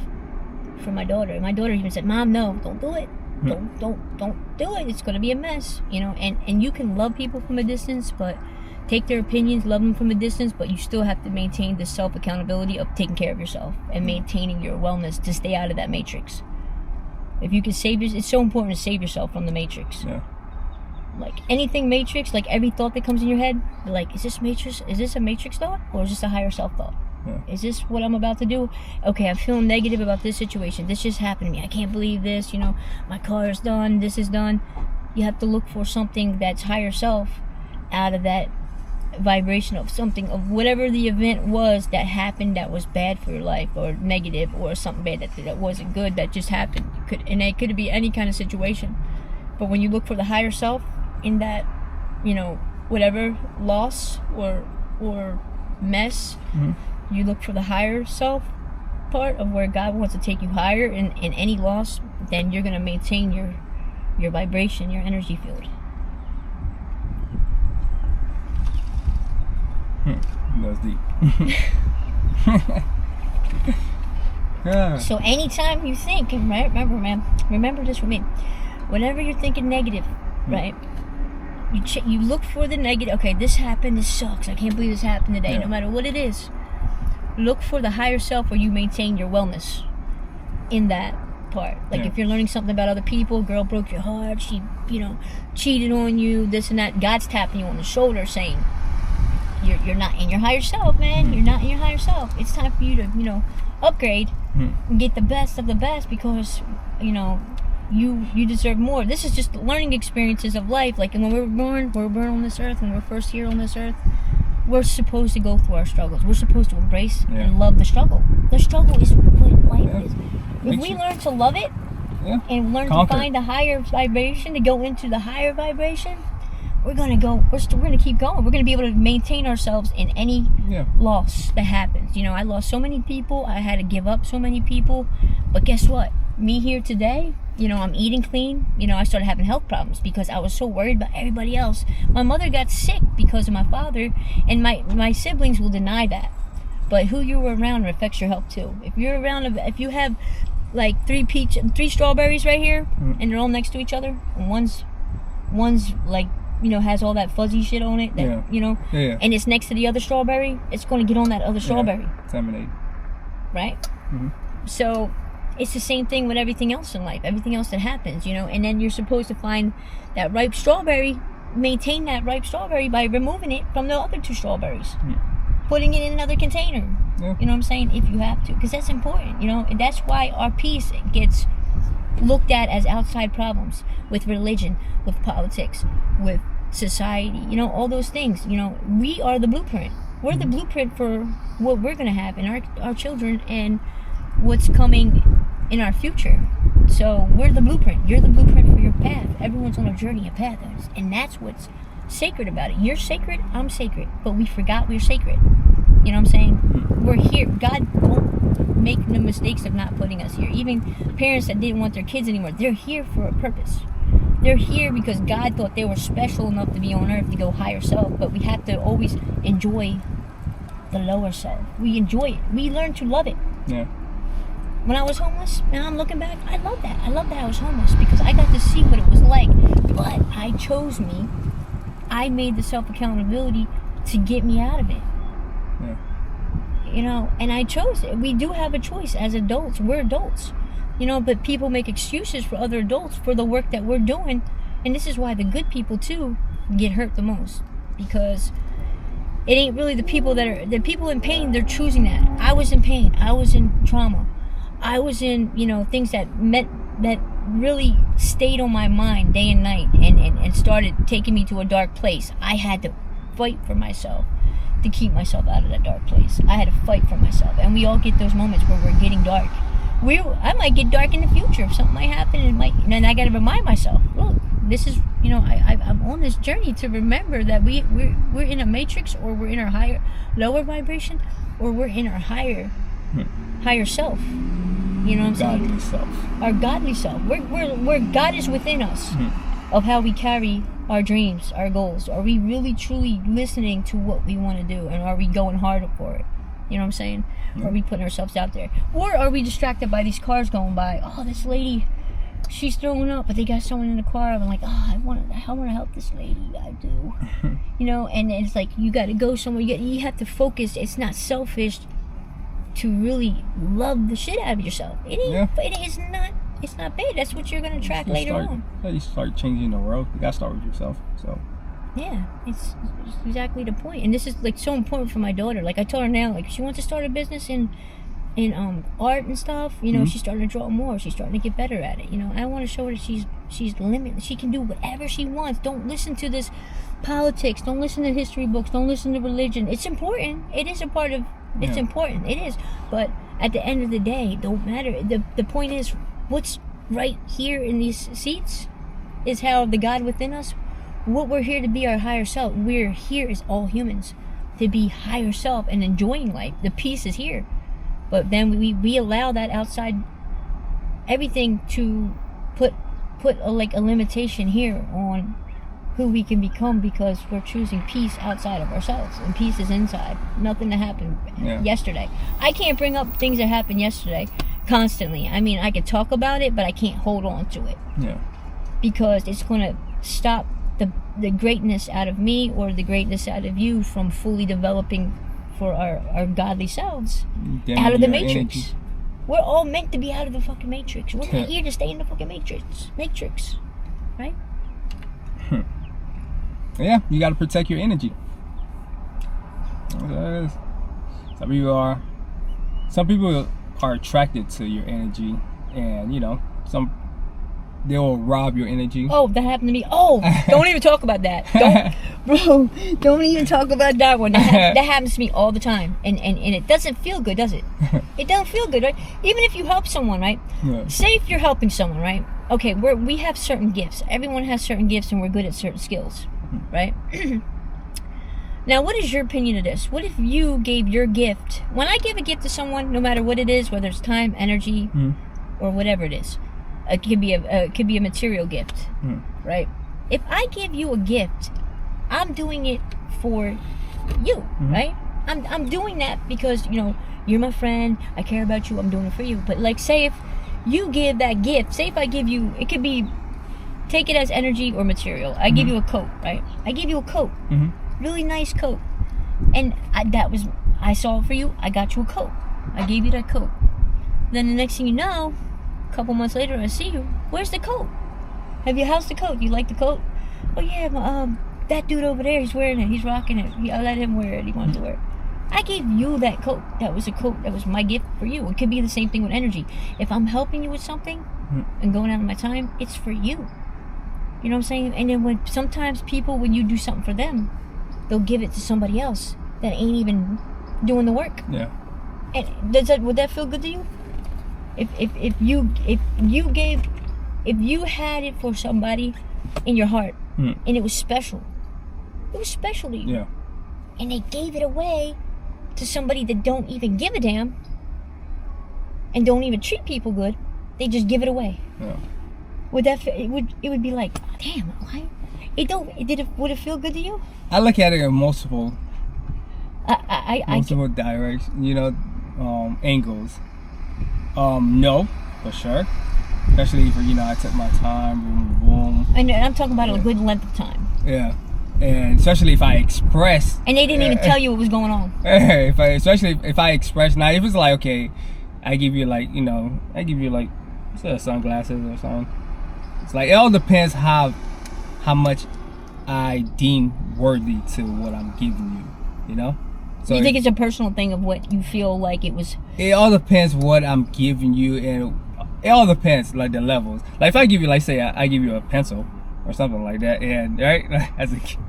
for my daughter. And my daughter even said, Mom, no, don't do it. Don't do it. It's going to be a mess, and you can love people from a distance, but take their opinions, love them from a distance, but you still have to maintain the self accountability of taking care of yourself and maintaining your wellness to stay out of that matrix. If you can it's so important to save yourself from the matrix. Yeah. Like anything matrix, like every thought that comes in your head, like, is this a matrix thought, or is this a higher self thought? Yeah. Is this what I'm about to do? Okay, I'm feeling negative about this situation. This just happened to me. I can't believe this. My car is done. This is done. You have to look for something that's higher self out of that vibration of something, of whatever the event was that happened that was bad for your life, or negative, or something bad that wasn't good that just happened. It could be any kind of situation. But when you look for the higher self in that, whatever loss or mess, you look for the higher self part of where God wants to take you higher in any loss, then you're going to maintain your vibration, your energy field. That's deep. So anytime you think, right, remember this with me, whenever you're thinking negative, right, you look for the negative. Okay, this happened, this sucks, I can't believe this happened today. No matter what it is, look for the higher self where you maintain your wellness in that part. Like if you're learning something about other people, girl broke your heart, she cheated on you, this and that, God's tapping you on the shoulder saying, you're not in your higher self, man. You're not in your higher self. It's time for you to upgrade and get the best of the best, because you deserve more. This is just learning experiences of life. Like when we're born on this earth, when we're first here on this earth, we're supposed to go through our struggles. We're supposed to embrace and love the struggle. The struggle is what life is. If we learn to love it and learn to find the higher vibration, to go into the higher vibration, we're gonna keep going. We're gonna be able to maintain ourselves in any loss that happens. I lost so many people. I had to give up so many people. But guess what? Me here today, I'm eating clean. I started having health problems because I was so worried about everybody else. My mother got sick because of my father, and my siblings will deny that. But who you were around affects your health too. If you have like three strawberries right here, and they're all next to each other, and one's like, has all that fuzzy shit on it, that, and it's next to the other strawberry, it's going to get on that other strawberry. Contaminate. Right? So it's the same thing with everything else in life, everything else that happens, and then you're supposed to find that ripe strawberry, maintain that ripe strawberry by removing it from the other two strawberries, putting it in another container. You know what I'm saying? If you have to, because that's important, and that's why our peace gets looked at as outside problems with religion, with politics, with society, you know, all those things. You know, we are the blueprint. We're the blueprint for what we're going to have in our children and what's coming in our future. So we're the blueprint. You're the blueprint for your path. Everyone's on a journey, a path. And that's what's sacred about it. You're sacred, I'm sacred. But we forgot we're sacred. You know what I'm saying? We're here. God won't make the mistakes of not putting us here. Even parents that didn't want their kids anymore, they're here for a purpose. They're here because God thought they were special enough to be on earth to go higher self. But we have to always enjoy the lower self. We enjoy it. We learn to love it. Yeah. When I was homeless, now I'm looking back, I love that. I love that I was homeless because I got to see what it was like. But I chose me. I made the self-accountability to get me out of it. Yeah. You know, and I chose it. We do have a choice as adults. We're adults. You know, but people make excuses for other adults for the work that we're doing. And this is why the good people, too, get hurt the most. Because it ain't really the people the people in pain, they're choosing that. I was in pain. I was in trauma. I was in, you know, things that really stayed on my mind day and night and started taking me to a dark place. I had to fight for myself to keep myself out of that dark place. I had to fight for myself. And we all get those moments where we're getting dark. I might get dark in the future if something might happen, and I got to remind myself, look, this is, you know, I'm on this journey to remember that we're in a matrix, or we're in our lower vibration, or we're in our higher self. You know what I'm saying? Godly self. Our godly self. Where God is within us, of how we carry our dreams, our goals. Are we really truly listening to what we want to do, and are we going harder for it? You know what I'm saying? Or are we putting ourselves out there? Or are we distracted by these cars going by? Oh, this lady, she's throwing up, but they got someone in the car. I'm like, oh, I want to help this lady. I do. You know, and it's like, you got to go somewhere. You have to focus. It's not selfish to really love the shit out of yourself. It ain't. Yeah. It is not. It's not bad. That's what you're gonna track later on. Yeah, you start changing the world. You gotta start with yourself. So. Yeah, it's exactly the point. And this is like so important for my daughter. Like I told her now, like if she wants to start a business in art and stuff, you know, she's starting to draw more. She's starting to get better at it. You know, I want to show her that she's limitless. She can do whatever she wants. Don't listen to this politics. Don't listen to history books. Don't listen to religion. It's important. It is a part of. It's important. It is. But at the end of the day, don't matter. The point is, what's right here in these seats is how the God within us. What we're here to be, our higher self. We're here as all humans to be higher self and enjoying life. The peace is here, but then we allow that outside everything to put a limitation here on who we can become, because we're choosing peace outside of ourselves, and peace is inside. Nothing that happened yesterday. I can't bring up things that happened yesterday constantly. I mean, I could talk about it, but I can't hold on to it. Yeah. Because it's going to stop the greatness out of me, or the greatness out of you, from fully developing for our godly selves out of the matrix. Energy. We're all meant to be out of the fucking matrix. We're not here to stay in the fucking matrix, right? Yeah, you got to protect your energy. Some people are attracted to your energy, and you know, they will rob your energy. Oh, that happened to me. Oh, don't even talk about that. Don't even talk about that one. That happens to me all the time. And it doesn't feel good, does it? It doesn't feel good, right? Even if you help someone, right? Yeah. Say if you're helping someone, right? Okay, we have certain gifts. Everyone has certain gifts, and we're good at certain skills, right? Now, what is your opinion of this? What if you gave your gift? When I give a gift to someone, no matter what it is, whether it's time, energy, or whatever it is, it could be a material gift, right? If I give you a gift, I'm doing it for you, right? I'm doing that because, you know, you're my friend. I care about you. I'm doing it for you. But like, say if you give that gift, say if I give you, it could be, take it as energy or material. I give you a coat, right? I give you a coat, really nice coat, and I saw it for you. I got you a coat. I gave you that coat. Then the next thing you know, a couple months later, I see you. Where's the coat? How's the coat? You like the coat? Oh yeah, that dude over there, he's wearing it. He's rocking it. I let him wear it. He wanted to wear it. I gave you that coat. That was a coat. That was my gift for you. It could be the same thing with energy. If I'm helping you with something, and going out of my time, it's for you. You know what I'm saying? And then when sometimes people, when you do something for them, they'll give it to somebody else that ain't even doing the work. Yeah. And would that feel good to you? If you had it for somebody in your heart and it was special to you. Yeah. And they gave it away to somebody that don't even give a damn and don't even treat people good. They just give it away. Yeah. Would it be like, damn, why? Would it feel good to you? I look at it in multiple I directions, angles. No, for sure. Especially for, I took my time, boom. And I'm talking about a good length of time. Yeah. And especially if I express. And they didn't even tell you what was going on. Especially if I express. Now, if it's like, okay, I give you sunglasses or something. It's like, it all depends how much I deem worthy to what I'm giving you, So you think it's a personal thing of what you feel like it was? It all depends what I'm giving you, and it all depends, like, the levels. Like, if I give you, like, say, I give you a pencil or something like that, and, right, as a kid,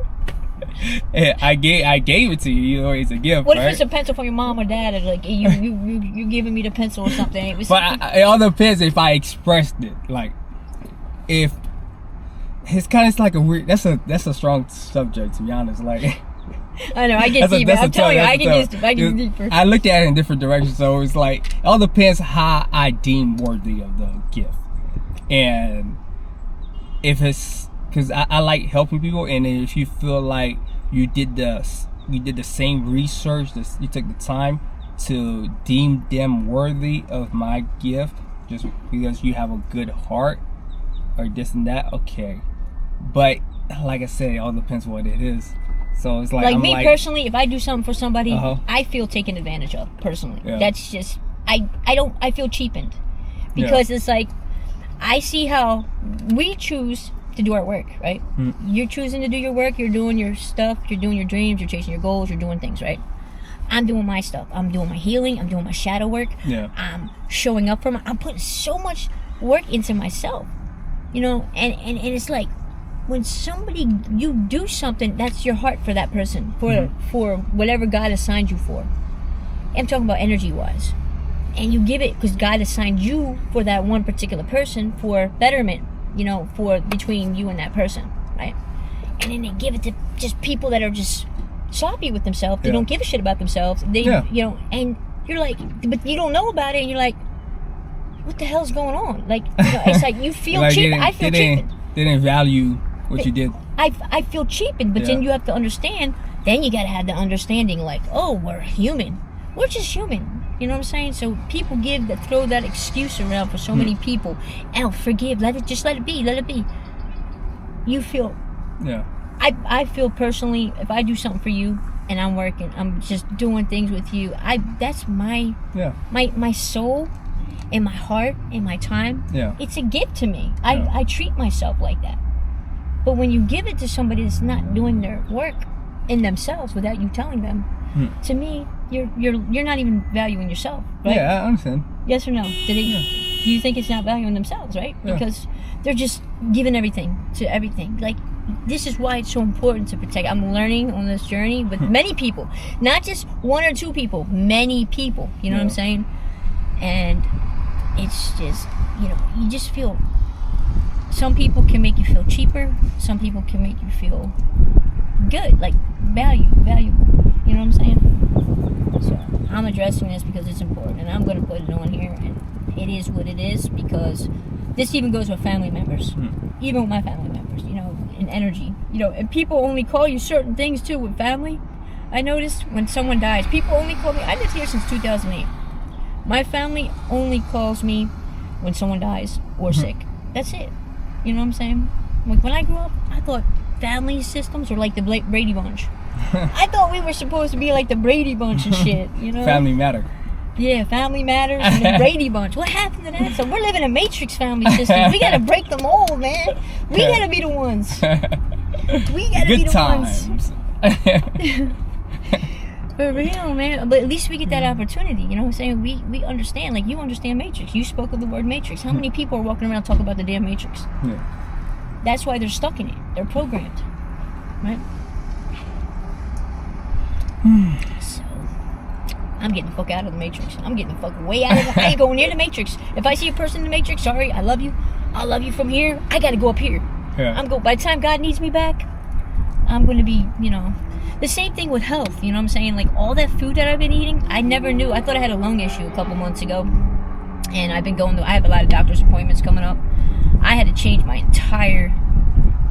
and I gave it to you, it's a gift. What right? if it's a pencil from your mom or dad, or like you giving me the pencil or something? It was it all depends if I expressed it. Like, if it's kind of like a weird. That's a strong subject, to be honest. Like, I know, I get deeper. I'm telling you, I get deeper. I looked at it in different directions, so it's like it all depends how I deem worthy of the gift, and if it's. Because I like helping people, and if you feel like you did the same research, you took the time to deem them worthy of my gift, just because you have a good heart, or this and that, okay. But like I said, it all depends what it is. So it's like personally, if I do something for somebody, I feel taken advantage of personally. Yeah. That's just I feel cheapened because it's like I see how we choose to do our work, right? You're choosing to do your work, you're doing your stuff, you're doing your dreams, you're chasing your goals, you're doing things, right? I'm doing my stuff. I'm doing my healing, I'm doing my shadow work. Yeah. I'm showing up I'm putting so much work into myself. And it's like when you do something, that's your heart for that person, for whatever God assigned you for. I'm talking about energy wise. And you give it because God assigned you for that one particular person for betterment. For between you and that person, right? And then they give it to just people that are just sloppy with themselves. They don't give a shit about themselves. And you're like, but you don't know about it, and you're like, what the hell's going on? Like, it's like you feel like cheapened. I feel cheapened. They didn't value what you did. I feel cheapened, but then you have to understand. Then you gotta have the understanding, like, oh, we're human. We're just human. You know what I'm saying? So people throw that excuse around for so many people. And forgive, let it be. You feel, I feel personally, if I do something for you and I'm working, I'm just doing things with you. That's my soul and my heart and my time. Yeah. It's a gift to me. I treat myself like that. But when you give it to somebody that's not doing their work in themselves without you telling them, to me, you're not even valuing yourself, right? Yeah, I understand. Yes or no? Do you think it's not valuing themselves, right? Yeah. Because they're just giving everything to everything. Like, this is why it's so important to protect. I'm learning on this journey with many people, not just one or two people, many people. You know what I'm saying? And it's just, you just feel. Some people can make you feel cheaper. Some people can make you feel good, like valuable. You know what I'm saying? So I'm addressing this because it's important, and I'm going to put it on here, and it is what it is, because this even goes with family members, even with my family members, in energy, and people only call you certain things too with family. I noticed when someone dies, people only call me. I lived here since 2008. My family only calls me when someone dies or sick. That's it. You know what I'm saying? Like, when I grew up, I thought family systems were like the Brady Bunch. I thought we were supposed to be like the Brady Bunch and shit, Family Matter. Yeah, Family Matters and the Brady Bunch. What happened to that? So we're living in Matrix family systems. We gotta break them all, man. We gotta be the ones. We gotta be the ones. For real, man. But at least we get that opportunity. You know what I'm saying? We understand. Like, you understand Matrix. You spoke of the word Matrix. How many people are walking around talking about the damn Matrix? Yeah. That's why they're stuck in it. They're programmed. Right? So, I'm getting the fuck out of the Matrix. I'm getting the fuck way out of it. I ain't going near the Matrix. If I see a person in the Matrix, sorry, I love you. I love you from here. I gotta go up here. Yeah. By the time God needs me back, I'm gonna be, the same thing with health, you know what I'm saying? Like, all that food that I've been eating, I never knew. I thought I had a lung issue a couple months ago. And I've been I have a lot of doctor's appointments coming up. I had to change my entire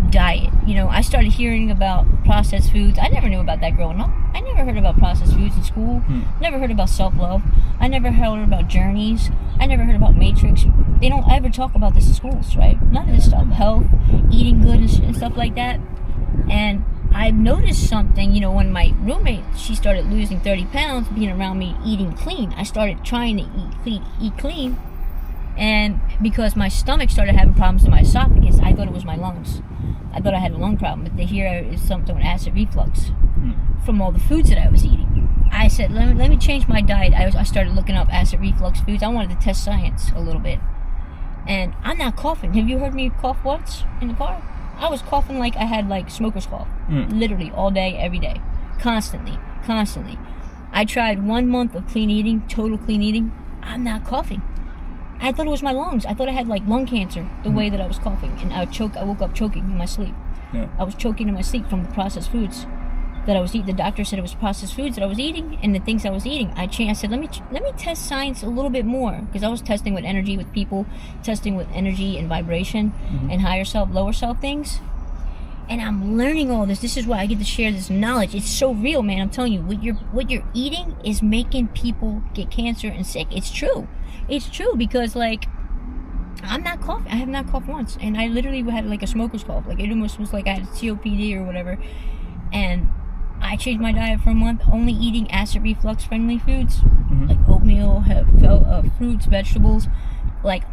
diet. I started hearing about processed foods. I never knew about that growing up. I never heard about processed foods in school. Never heard about self-love. I never heard about journeys. I never heard about Matrix. They don't ever talk about this in schools, right? None of this stuff. Health, eating good and stuff like that. And I've noticed something, when my roommate, she started losing 30 pounds being around me eating clean. I started trying to eat clean. And because my stomach started having problems in my esophagus, I thought it was my lungs. I thought I had a lung problem, but here is something with acid reflux from all the foods that I was eating. I said, let me change my diet. I started looking up acid reflux foods. I wanted to test science a little bit. And I'm not coughing. Have you heard me cough once in the car? I was coughing like I had smoker's cough. Literally all day, every day. Constantly. I tried 1 month of clean eating, total clean eating. I'm not coughing. I thought it was my lungs. I thought I had lung cancer the way that I was coughing. And I woke up choking in my sleep. Yeah. I was choking in my sleep from the processed foods that I was eating. The doctor said it was processed foods that I was eating, and the things I was eating. I said, let me test science a little bit more, because I was testing with energy with people, testing with energy and vibration and higher self, lower self things. And I'm learning all this. This is why I get to share this knowledge. It's so real, man. I'm telling you, what you're eating is making people get cancer and sick. It's true. It's true, because I'm not coughing. I have not coughed once, and I literally had a smoker's cough. It almost was like I had COPD or whatever. And I changed my diet for a month, only eating acid reflux friendly foods, like oatmeal, fruits, vegetables,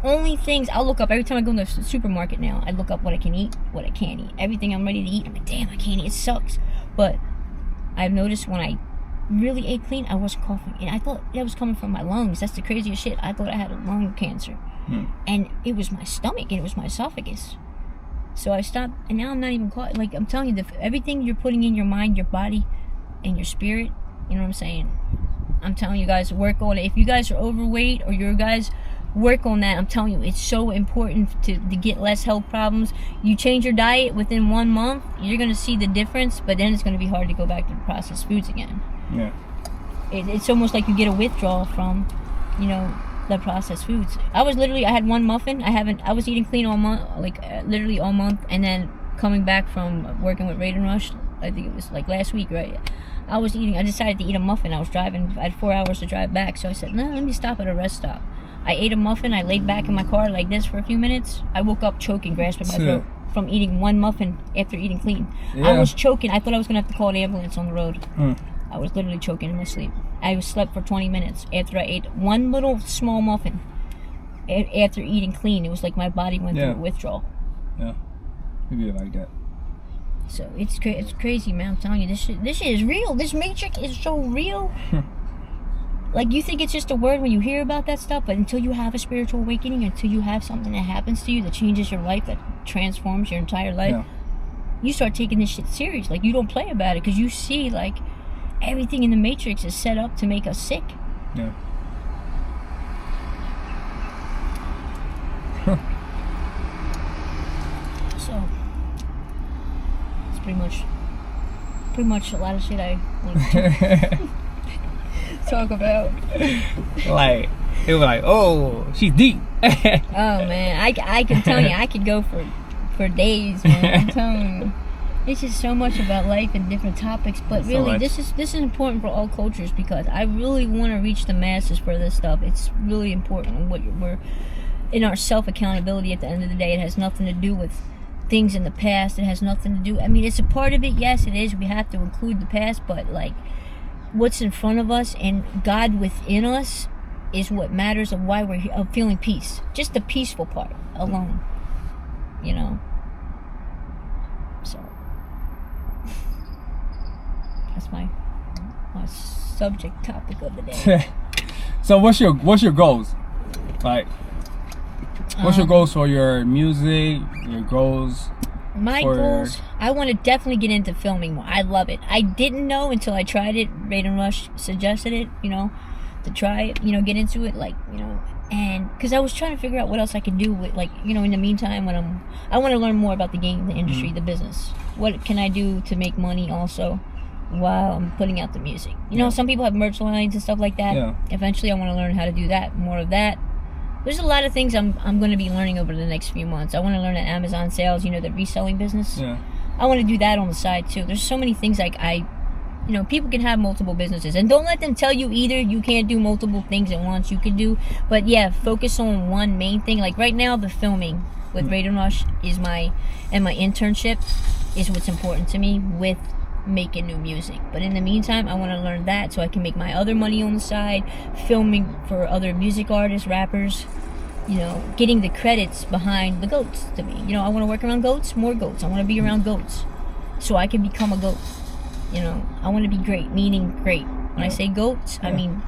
only things I'll look up every time I go in the supermarket now. I look up what I can eat, what I can't eat, everything I'm ready to eat. I'm like, damn, I can't eat. It sucks. But I've noticed when I really ate clean, I wasn't coughing, and I thought that was coming from my lungs. That's the craziest shit. I thought I had a lung cancer, and it was my stomach and it was my esophagus. So I stopped, and now I'm not even caught. I'm telling you, everything you're putting in your mind, your body, and your spirit, you know what I'm saying? I'm telling you guys, work on it. If you guys are overweight or you guys work on that, I'm telling you, it's so important to get less health problems. You change your diet within 1 month, you're going to see the difference, but then it's going to be hard to go back to the processed foods again. Yeah. It's almost like you get a withdrawal from, the processed foods. I had one muffin. I was eating clean all month, literally all month, and then coming back from working with Raid and Rush, I think it was last week, right? I decided to eat a muffin. I was driving, I had 4 hours to drive back, so I said, no, let me stop at a rest stop. I ate a muffin, I laid back in my car like this for a few minutes. I woke up choking, grasping my throat from eating one muffin after eating clean. Yeah. I was choking. I thought I was going to have to call an ambulance on the road. I was literally choking in my sleep. I slept for 20 minutes after I ate one little small muffin. After eating clean, it was like my body went through a withdrawal. Yeah, maybe like that. So it's crazy, man. I'm telling you, this shit is real. This Matrix is so real. You think it's just a word when you hear about that stuff, but until you have a spiritual awakening, until you have something that happens to you that changes your life, that transforms your entire life, you start taking this shit serious. You don't play about it, because you see everything in the Matrix is set up to make us sick. Yeah. So it's pretty much a lot of shit I want to talk about. It was oh, she's deep. Oh man, I can tell you, I could go for days, man. I'm telling you. It's just so much about life and different topics, but really, this is important for all cultures, because I really want to reach the masses for this stuff. It's really important. We're in our self-accountability at the end of the day. It has nothing to do with things in the past. It has nothing to do. I mean, it's a part of it. Yes, it is. We have to include the past, but what's in front of us and God within us is what matters, of why we're here, of feeling peace. Just the peaceful part alone, So our subject topic of the day. So what's your goals? Like, what's your goals for your music? Your goals? My goals, I want to definitely get into filming more. I love it. I didn't know until I tried it. Raid and Rush suggested it, to try it, get into it, and because I was trying to figure out what else I could do with, in the meantime, I want to learn more about the game, the industry, the business. What can I do to make money also while I'm putting out the music? Some people have merch lines and stuff like that. Yeah. Eventually, I want to learn how to do that, more of that. There's a lot of things I'm going to be learning over the next few months. I want to learn at Amazon sales, the reselling business. Yeah. I want to do that on the side too. There's so many things people can have multiple businesses, and don't let them tell you either you can't do multiple things at once. You can do, but yeah, focus on one main thing. Like right now, the filming with Raid and Rush and my internship is what's important to me with making new music. But in the meantime, I want to learn that so I can make my other money on the side, filming for other music artists, rappers, getting the credits behind the goats to me. I want to work around goats, more goats. I want to be around goats so I can become a goat. I want to be great, meaning great. When I say goats, I mean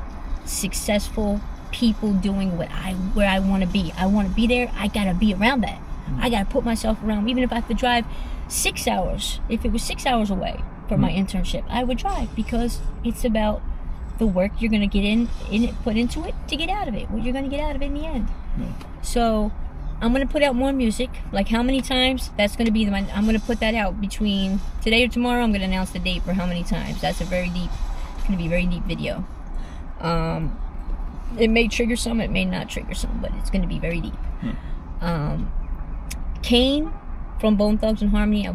successful people doing where I want to be. I want to be there. I got to be around that. I got to put myself around, even if I have to drive 6 hours. If it was 6 hours away for my internship, I would drive, because it's about the work you're going to get in it, put into it to get out of it, what you're going to get out of it in the end. So I'm going to put out more music. Like how many times, that's going to be I'm going to put that out between today or tomorrow. I'm going to announce the date for how many times. That's going to be a very deep video. It may trigger some, it may not trigger some, but it's going to be very deep. Kane from Bone Thugs and Harmony,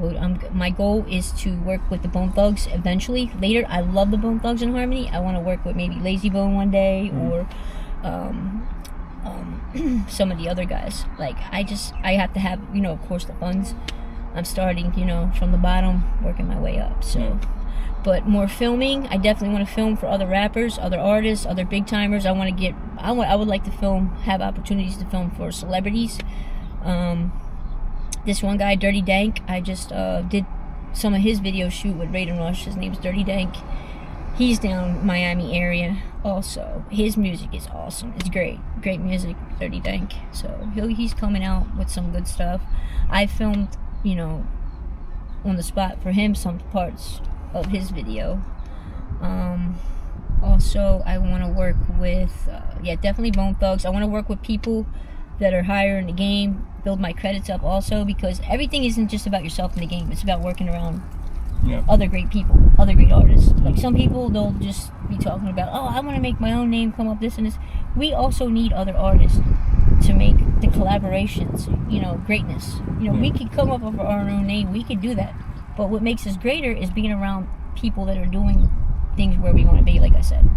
my goal is to work with the Bone Thugs eventually. Later, I love the Bone Thugs and Harmony. I want to work with maybe Lazy Bone one day, or some of the other guys. I have to have, of course, the funds. I'm starting, from the bottom, working my way up. So, but more filming. I definitely want to film for other rappers, other artists, other big timers. I would like to have opportunities to film for celebrities. This one guy, Dirty Dank, I just did some of his video shoot with Raid and Rush. His name's Dirty Dank. He's down Miami area also. His music is awesome. It's great music, Dirty Dank. So he's coming out with some good stuff. I filmed, on the spot for him some parts of his video. Also, I want to work with, definitely Bone Thugs. I want to work with people that are higher in the game, build my credits up also, because everything isn't just about yourself in the game. It's about working around other great people, other great artists. Like some people, they'll just be talking about, I want to make my own name come up, this and this. We also need other artists to make the collaborations, greatness. We could come up with our own name, we could do that. But what makes us greater is being around people that are doing things where we want to be, like I said.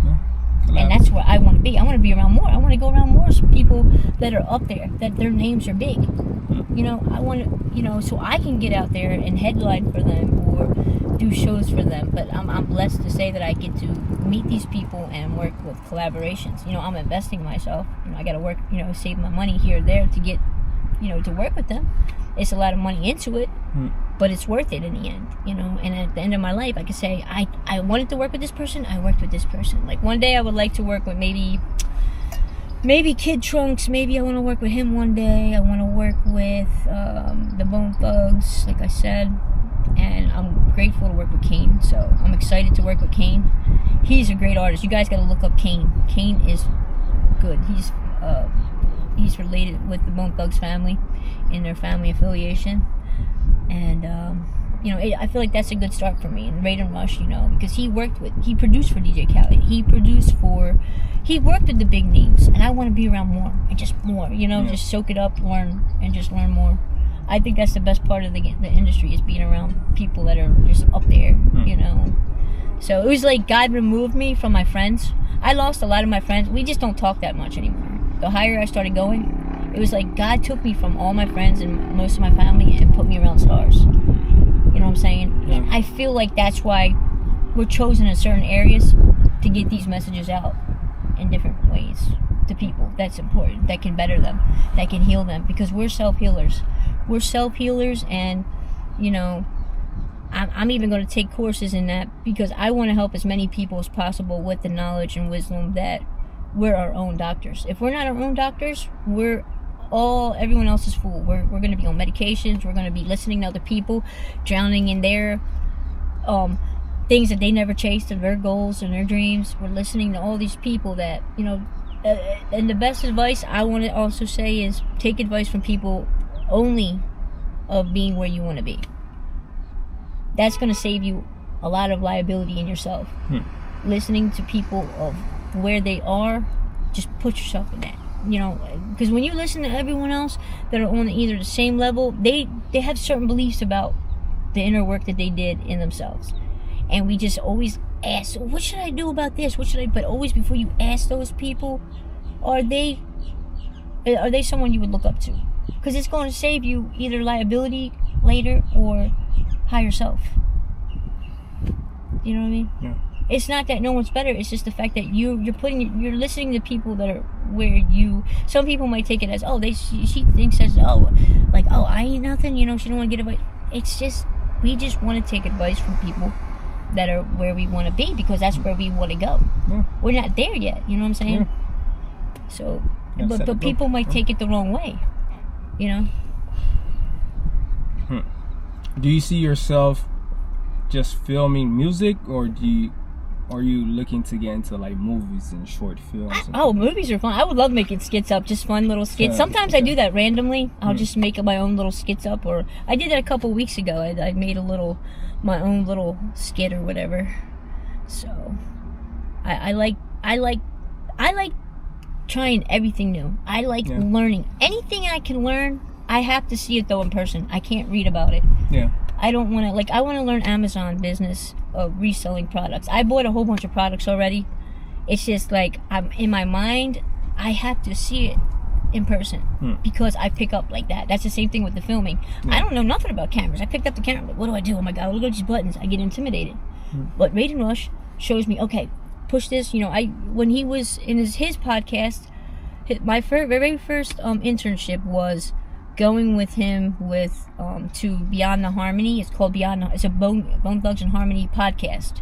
And that's where I want to be. I want to be around more. I want to go around more people that are up there, that their names are big. I want to, so I can get out there and headline for them or do shows for them. But I'm blessed to say that I get to meet these people and work with collaborations. I'm investing in myself. I got to work, save my money here or there to get, to work with them. It's a lot of money into it, but it's worth it in the end, and at the end of my life, I could say, I wanted to work with this person, I worked with this person. Like one day I would like to work with maybe Kid Trunks, maybe I want to work with him one day. I want to work with the Bone Thugs, like I said, and I'm grateful to work with Kane, so I'm excited to work with Kane. He's a great artist. You guys got to look up Kane. Kane is good. He's related with the Bone Thugs family in their family affiliation, and I feel like that's a good start for me. And Raid and Rush, because he produced for DJ Khaled, he worked with the big names, and I want to be around more and just more, just soak it up, learn more. I think that's the best part of the industry, is being around people that are just up there, So it was like God removed me from my friends. I lost a lot of my friends. We just don't talk that much anymore. The higher I started going, it was like God took me from all my friends and most of my family and put me around stars. You know what I'm saying? And I feel like that's why we're chosen in certain areas to get these messages out in different ways to people. That's important. That can better them. That can heal them. Because we're self-healers. We're self-healers, and, I'm even going to take courses in that because I want to help as many people as possible with the knowledge and wisdom that we're our own doctors. If we're not our own doctors, everyone else is fool. We're going to be on medications. We're going to be listening to other people, drowning in their things that they never chased, and their goals and their dreams. We're listening to all these people that, and the best advice I want to also say is take advice from people only of being where you want to be. That's going to save you a lot of liability in yourself. Listening to people of where they are, just put yourself in that. Because when you listen to everyone else that are on either the same level, they have certain beliefs about the inner work that they did in themselves. And we just always ask, so what should I do about this? But always before you ask those people, are they someone you would look up to? Because it's going to save you either liability later or higher self. You know what I mean? Yeah. It's not that no one's better. It's just the fact that you're listening to people that are where you. Some people might take it as, she thinks as, I ain't nothing. She don't want to get advice. It's just we just want to take advice from people that are where we want to be because that's where we want to go. Yeah. We're not there yet. You know what I'm saying? Yeah. So, but people might take it the wrong way. Do you see yourself just filming music, or are you looking to get into like movies and short films? Movies are fun. I would love making skits up, just fun little skits. Sometimes I do that randomly. I'll just make my own little skits up, or I did that a couple weeks ago. I made my own little skit or whatever. So I like trying everything new. I like learning anything I can learn. I have to see it though in person. I can't read about it. Yeah. I don't want to, I want to learn Amazon business of reselling products. I bought a whole bunch of products already. It's just I'm in my mind, I have to see it in person because I pick up like that. That's the same thing with the filming. I don't know nothing about cameras. I picked up the camera. What do I do? Oh my God, look at these buttons. I get intimidated. But Raid and Rush shows me, okay, push this. When he was in his podcast, my very first internship was going with him to Beyond the Harmony. It's called it's a Bone Thugs and Harmony podcast,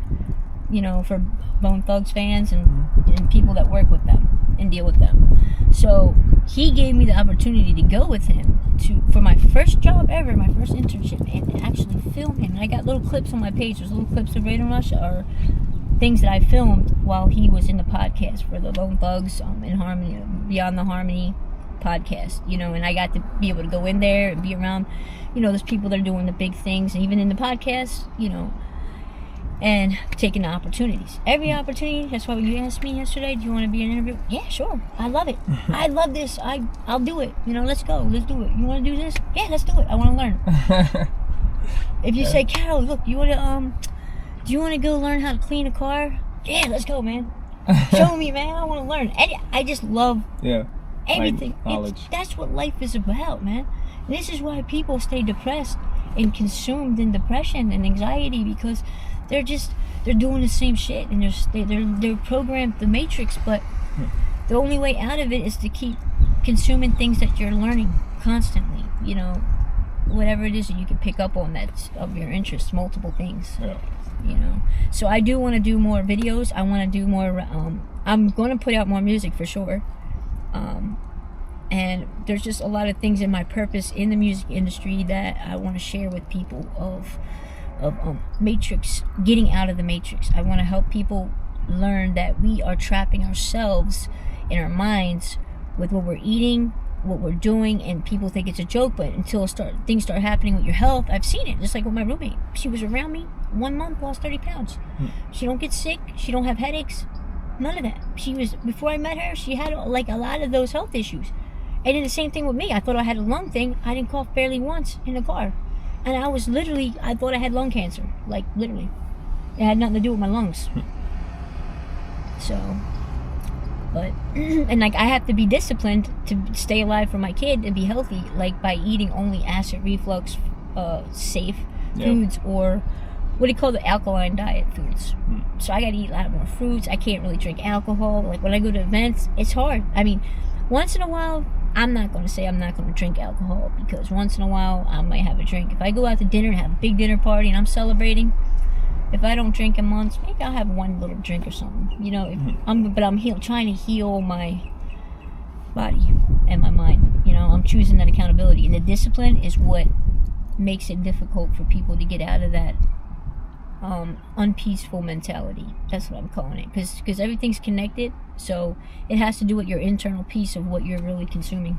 for Bone Thugs fans and people that work with them and deal with them. So he gave me the opportunity to go with him for my first job ever, my first internship, and actually film him. And I got little clips on my page. There's little clips of Raid and Rush or things that I filmed while he was in the podcast for the Bone Thugs in Harmony, Beyond the Harmony podcast, and I got to be able to go in there and be around, those people that are doing the big things, and even in the podcast, and taking the opportunities. Every opportunity. That's why when you asked me yesterday, do you want to be in an interview? Yeah, sure. I love it. I love this. I'll do it. Let's go. Let's do it. You want to do this? Yeah, let's do it. I want to learn. If you say, Carol, look, do you want to go learn how to clean a car? Yeah, let's go, man. Show me, man. I want to learn. I just love everything. That's what life is about, man. And this is why people stay depressed and consumed in depression and anxiety, because they're doing the same shit, and they're programmed the matrix. But the only way out of it is to keep consuming things that you're learning constantly. Whatever it is that you can pick up on that's of your interest, multiple things. So I do want to do more videos. I want to do more. I'm going to put out more music for sure. And there's just a lot of things in my purpose in the music industry that I want to share with people of matrix, getting out of the matrix. I want to help people learn that we are trapping ourselves in our minds with what we're eating, what we're doing, and people think it's a joke, but until things start happening with your health, I've seen it. Just like with my roommate, she was around me 1 month, lost 30 pounds. She don't get sick, she don't have headaches, none of that. Before I met her, she had a lot of those health issues. And then the same thing with me. I thought I had a lung thing. I didn't cough barely once in the car. And I thought I had lung cancer. Literally. It had nothing to do with my lungs. So, and I have to be disciplined to stay alive for my kid and be healthy, by eating only acid reflux safe foods, or what do you call the alkaline diet foods. So I got to eat a lot more fruits. I can't really drink alcohol. When I go to events, it's hard. I mean, once in a while, I'm not going to say I'm not going to drink alcohol, because once in a while I might have a drink. If I go out to dinner and have a big dinner party and I'm celebrating, if I don't drink in months, maybe I'll have one little drink or something. You know, I'm trying to heal my body and my mind. You know, I'm choosing that accountability, and the discipline is what makes it difficult for people to get out of that unpeaceful mentality. That's what I'm calling it, because everything's connected. So it has to do with your internal peace of what you're really consuming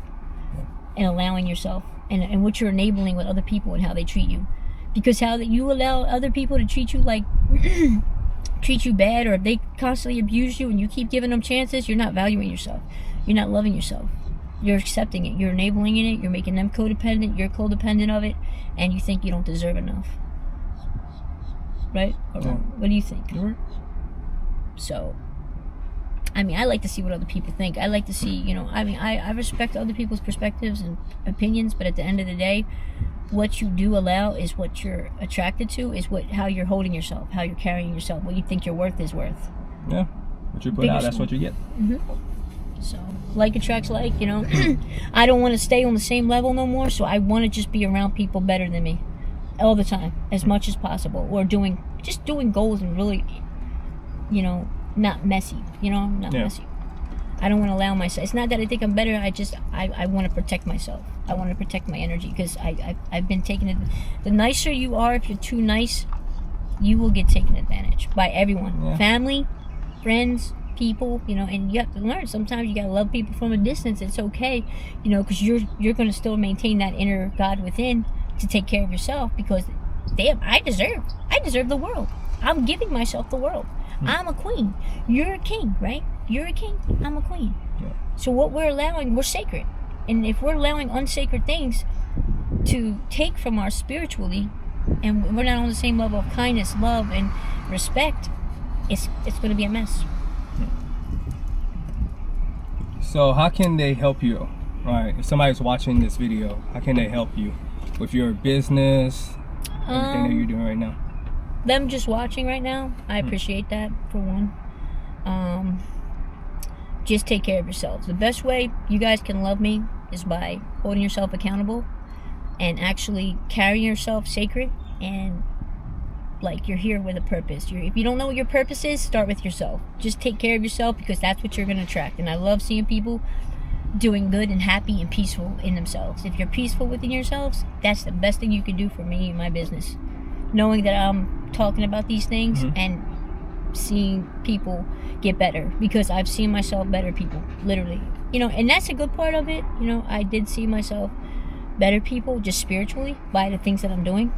and allowing yourself, and what you're enabling with other people and how they treat you. Because how that you allow other people to treat you like treat you bad, or if they constantly abuse you and you keep giving them chances, you're not valuing yourself. You're not loving yourself. You're accepting it. You're enabling it. You're making them codependent. You're codependent of it, and you think you don't deserve enough. Right? Or what do you think? So, I mean, I like to see what other people think. I like to see, you know, I mean, I respect other people's perspectives and opinions, but at the end of the day, what you do allow is what you're attracted to, is how you're holding yourself, how you're carrying yourself, what you think your worth is worth. Yeah. What you put out, that's what you get. So, like attracts like, you know. I don't want to stay on the same level no more, so I want to just be around people better than me all the time, as much as possible, or doing goals and really, you know, not messy, you know, messy. I don't want to allow myself. It's not that I think I'm better. I want to protect myself. I want to protect my energy, because I've been taken it. The nicer you are, if you're too nice, you will get taken advantage by everyone, family, friends, people, you know. And you have to learn. Sometimes you gotta love people from a distance. It's okay, you know, because you're going to still maintain that inner God within to take care of yourself, because damn, I deserve the world. I'm giving myself the world. I'm a queen. You're a king, right? You're a king. I'm a queen. Yeah. So what we're allowing, we're sacred. And if we're allowing unsacred things to take from us spiritually, and we're not on the same level of kindness, love, and respect, it's going to be a mess. So how can they help you? Right, if somebody's watching this video, how can they help you with your business, everything that you're doing right now? Them just watching right now, I appreciate that, for one. Just take care of yourselves. The best way you guys can love me is by holding yourself accountable and actually carrying yourself sacred, and like you're here with a purpose. If you don't know what your purpose is, start with yourself. Just take care of yourself, because that's what you're going to attract. And I love seeing people doing good and happy and peaceful in themselves. If you're peaceful within yourselves, that's the best thing you can do for me and my business. Knowing that I'm talking about these things and seeing people get better, because I've seen myself better people, literally, you know. And that's a good part of it, you know. I did see myself better people just spiritually by the things that I'm doing,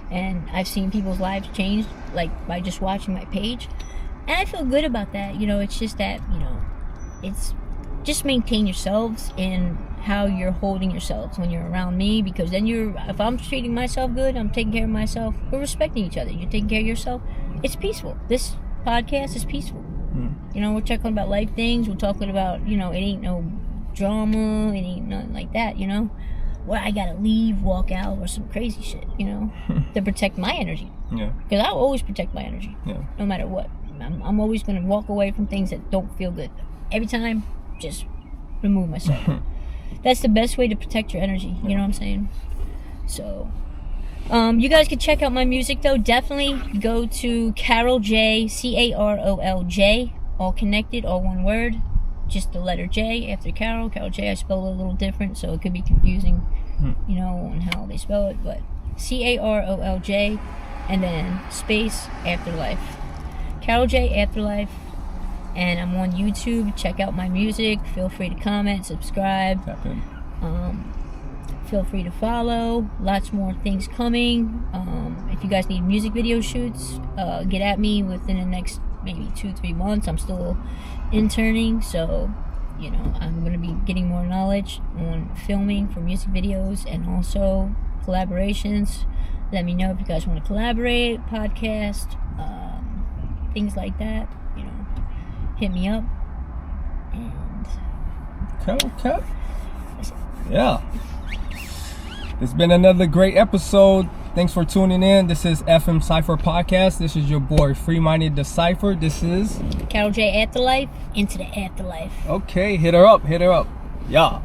and I've seen people's lives change, like by just watching my page, and I feel good about that, you know. It's just that, you know, it's just maintain yourselves in how you're holding yourselves when you're around me, because then if I'm treating myself good, I'm taking care of myself, we're respecting each other, you're taking care of yourself, it's peaceful. This podcast is peaceful. You know, we're talking about life things, we're talking about, you know, it ain't no drama, it ain't nothing like that, you know. Well, I gotta leave, walk out, or some crazy shit, you know, to protect my energy. Yeah. Because I'll always protect my energy. Yeah. No matter what. I'm always gonna walk away from things that don't feel good. Every time, just remove myself. That's the best way to protect your energy, you know what I'm saying? So, you guys can check out my music, though. Definitely go to Carol J, Carolj, all connected, all one word, just the letter J after Carol J. I spell it a little different, so it could be confusing, you know, on how they spell it, but Carolj, and then space Afterlife, Carol J Afterlife. And I'm on YouTube. Check out my music. Feel free to comment, subscribe. Feel free to follow. Lots more things coming. If you guys need music video shoots, get at me within the next maybe 2-3 months. I'm still interning, so you know, I'm going to be getting more knowledge on filming for music videos and also collaborations. Let me know if you guys want to collaborate, podcast, things like that. You know, hit me up. And okay. Yeah. It's been another great episode. Thanks for tuning in. This is FM Cypher Podcast. This is your boy, Free Minded the Cypher. This is Carol J Afterlife, into the afterlife. Okay, hit her up. Yeah.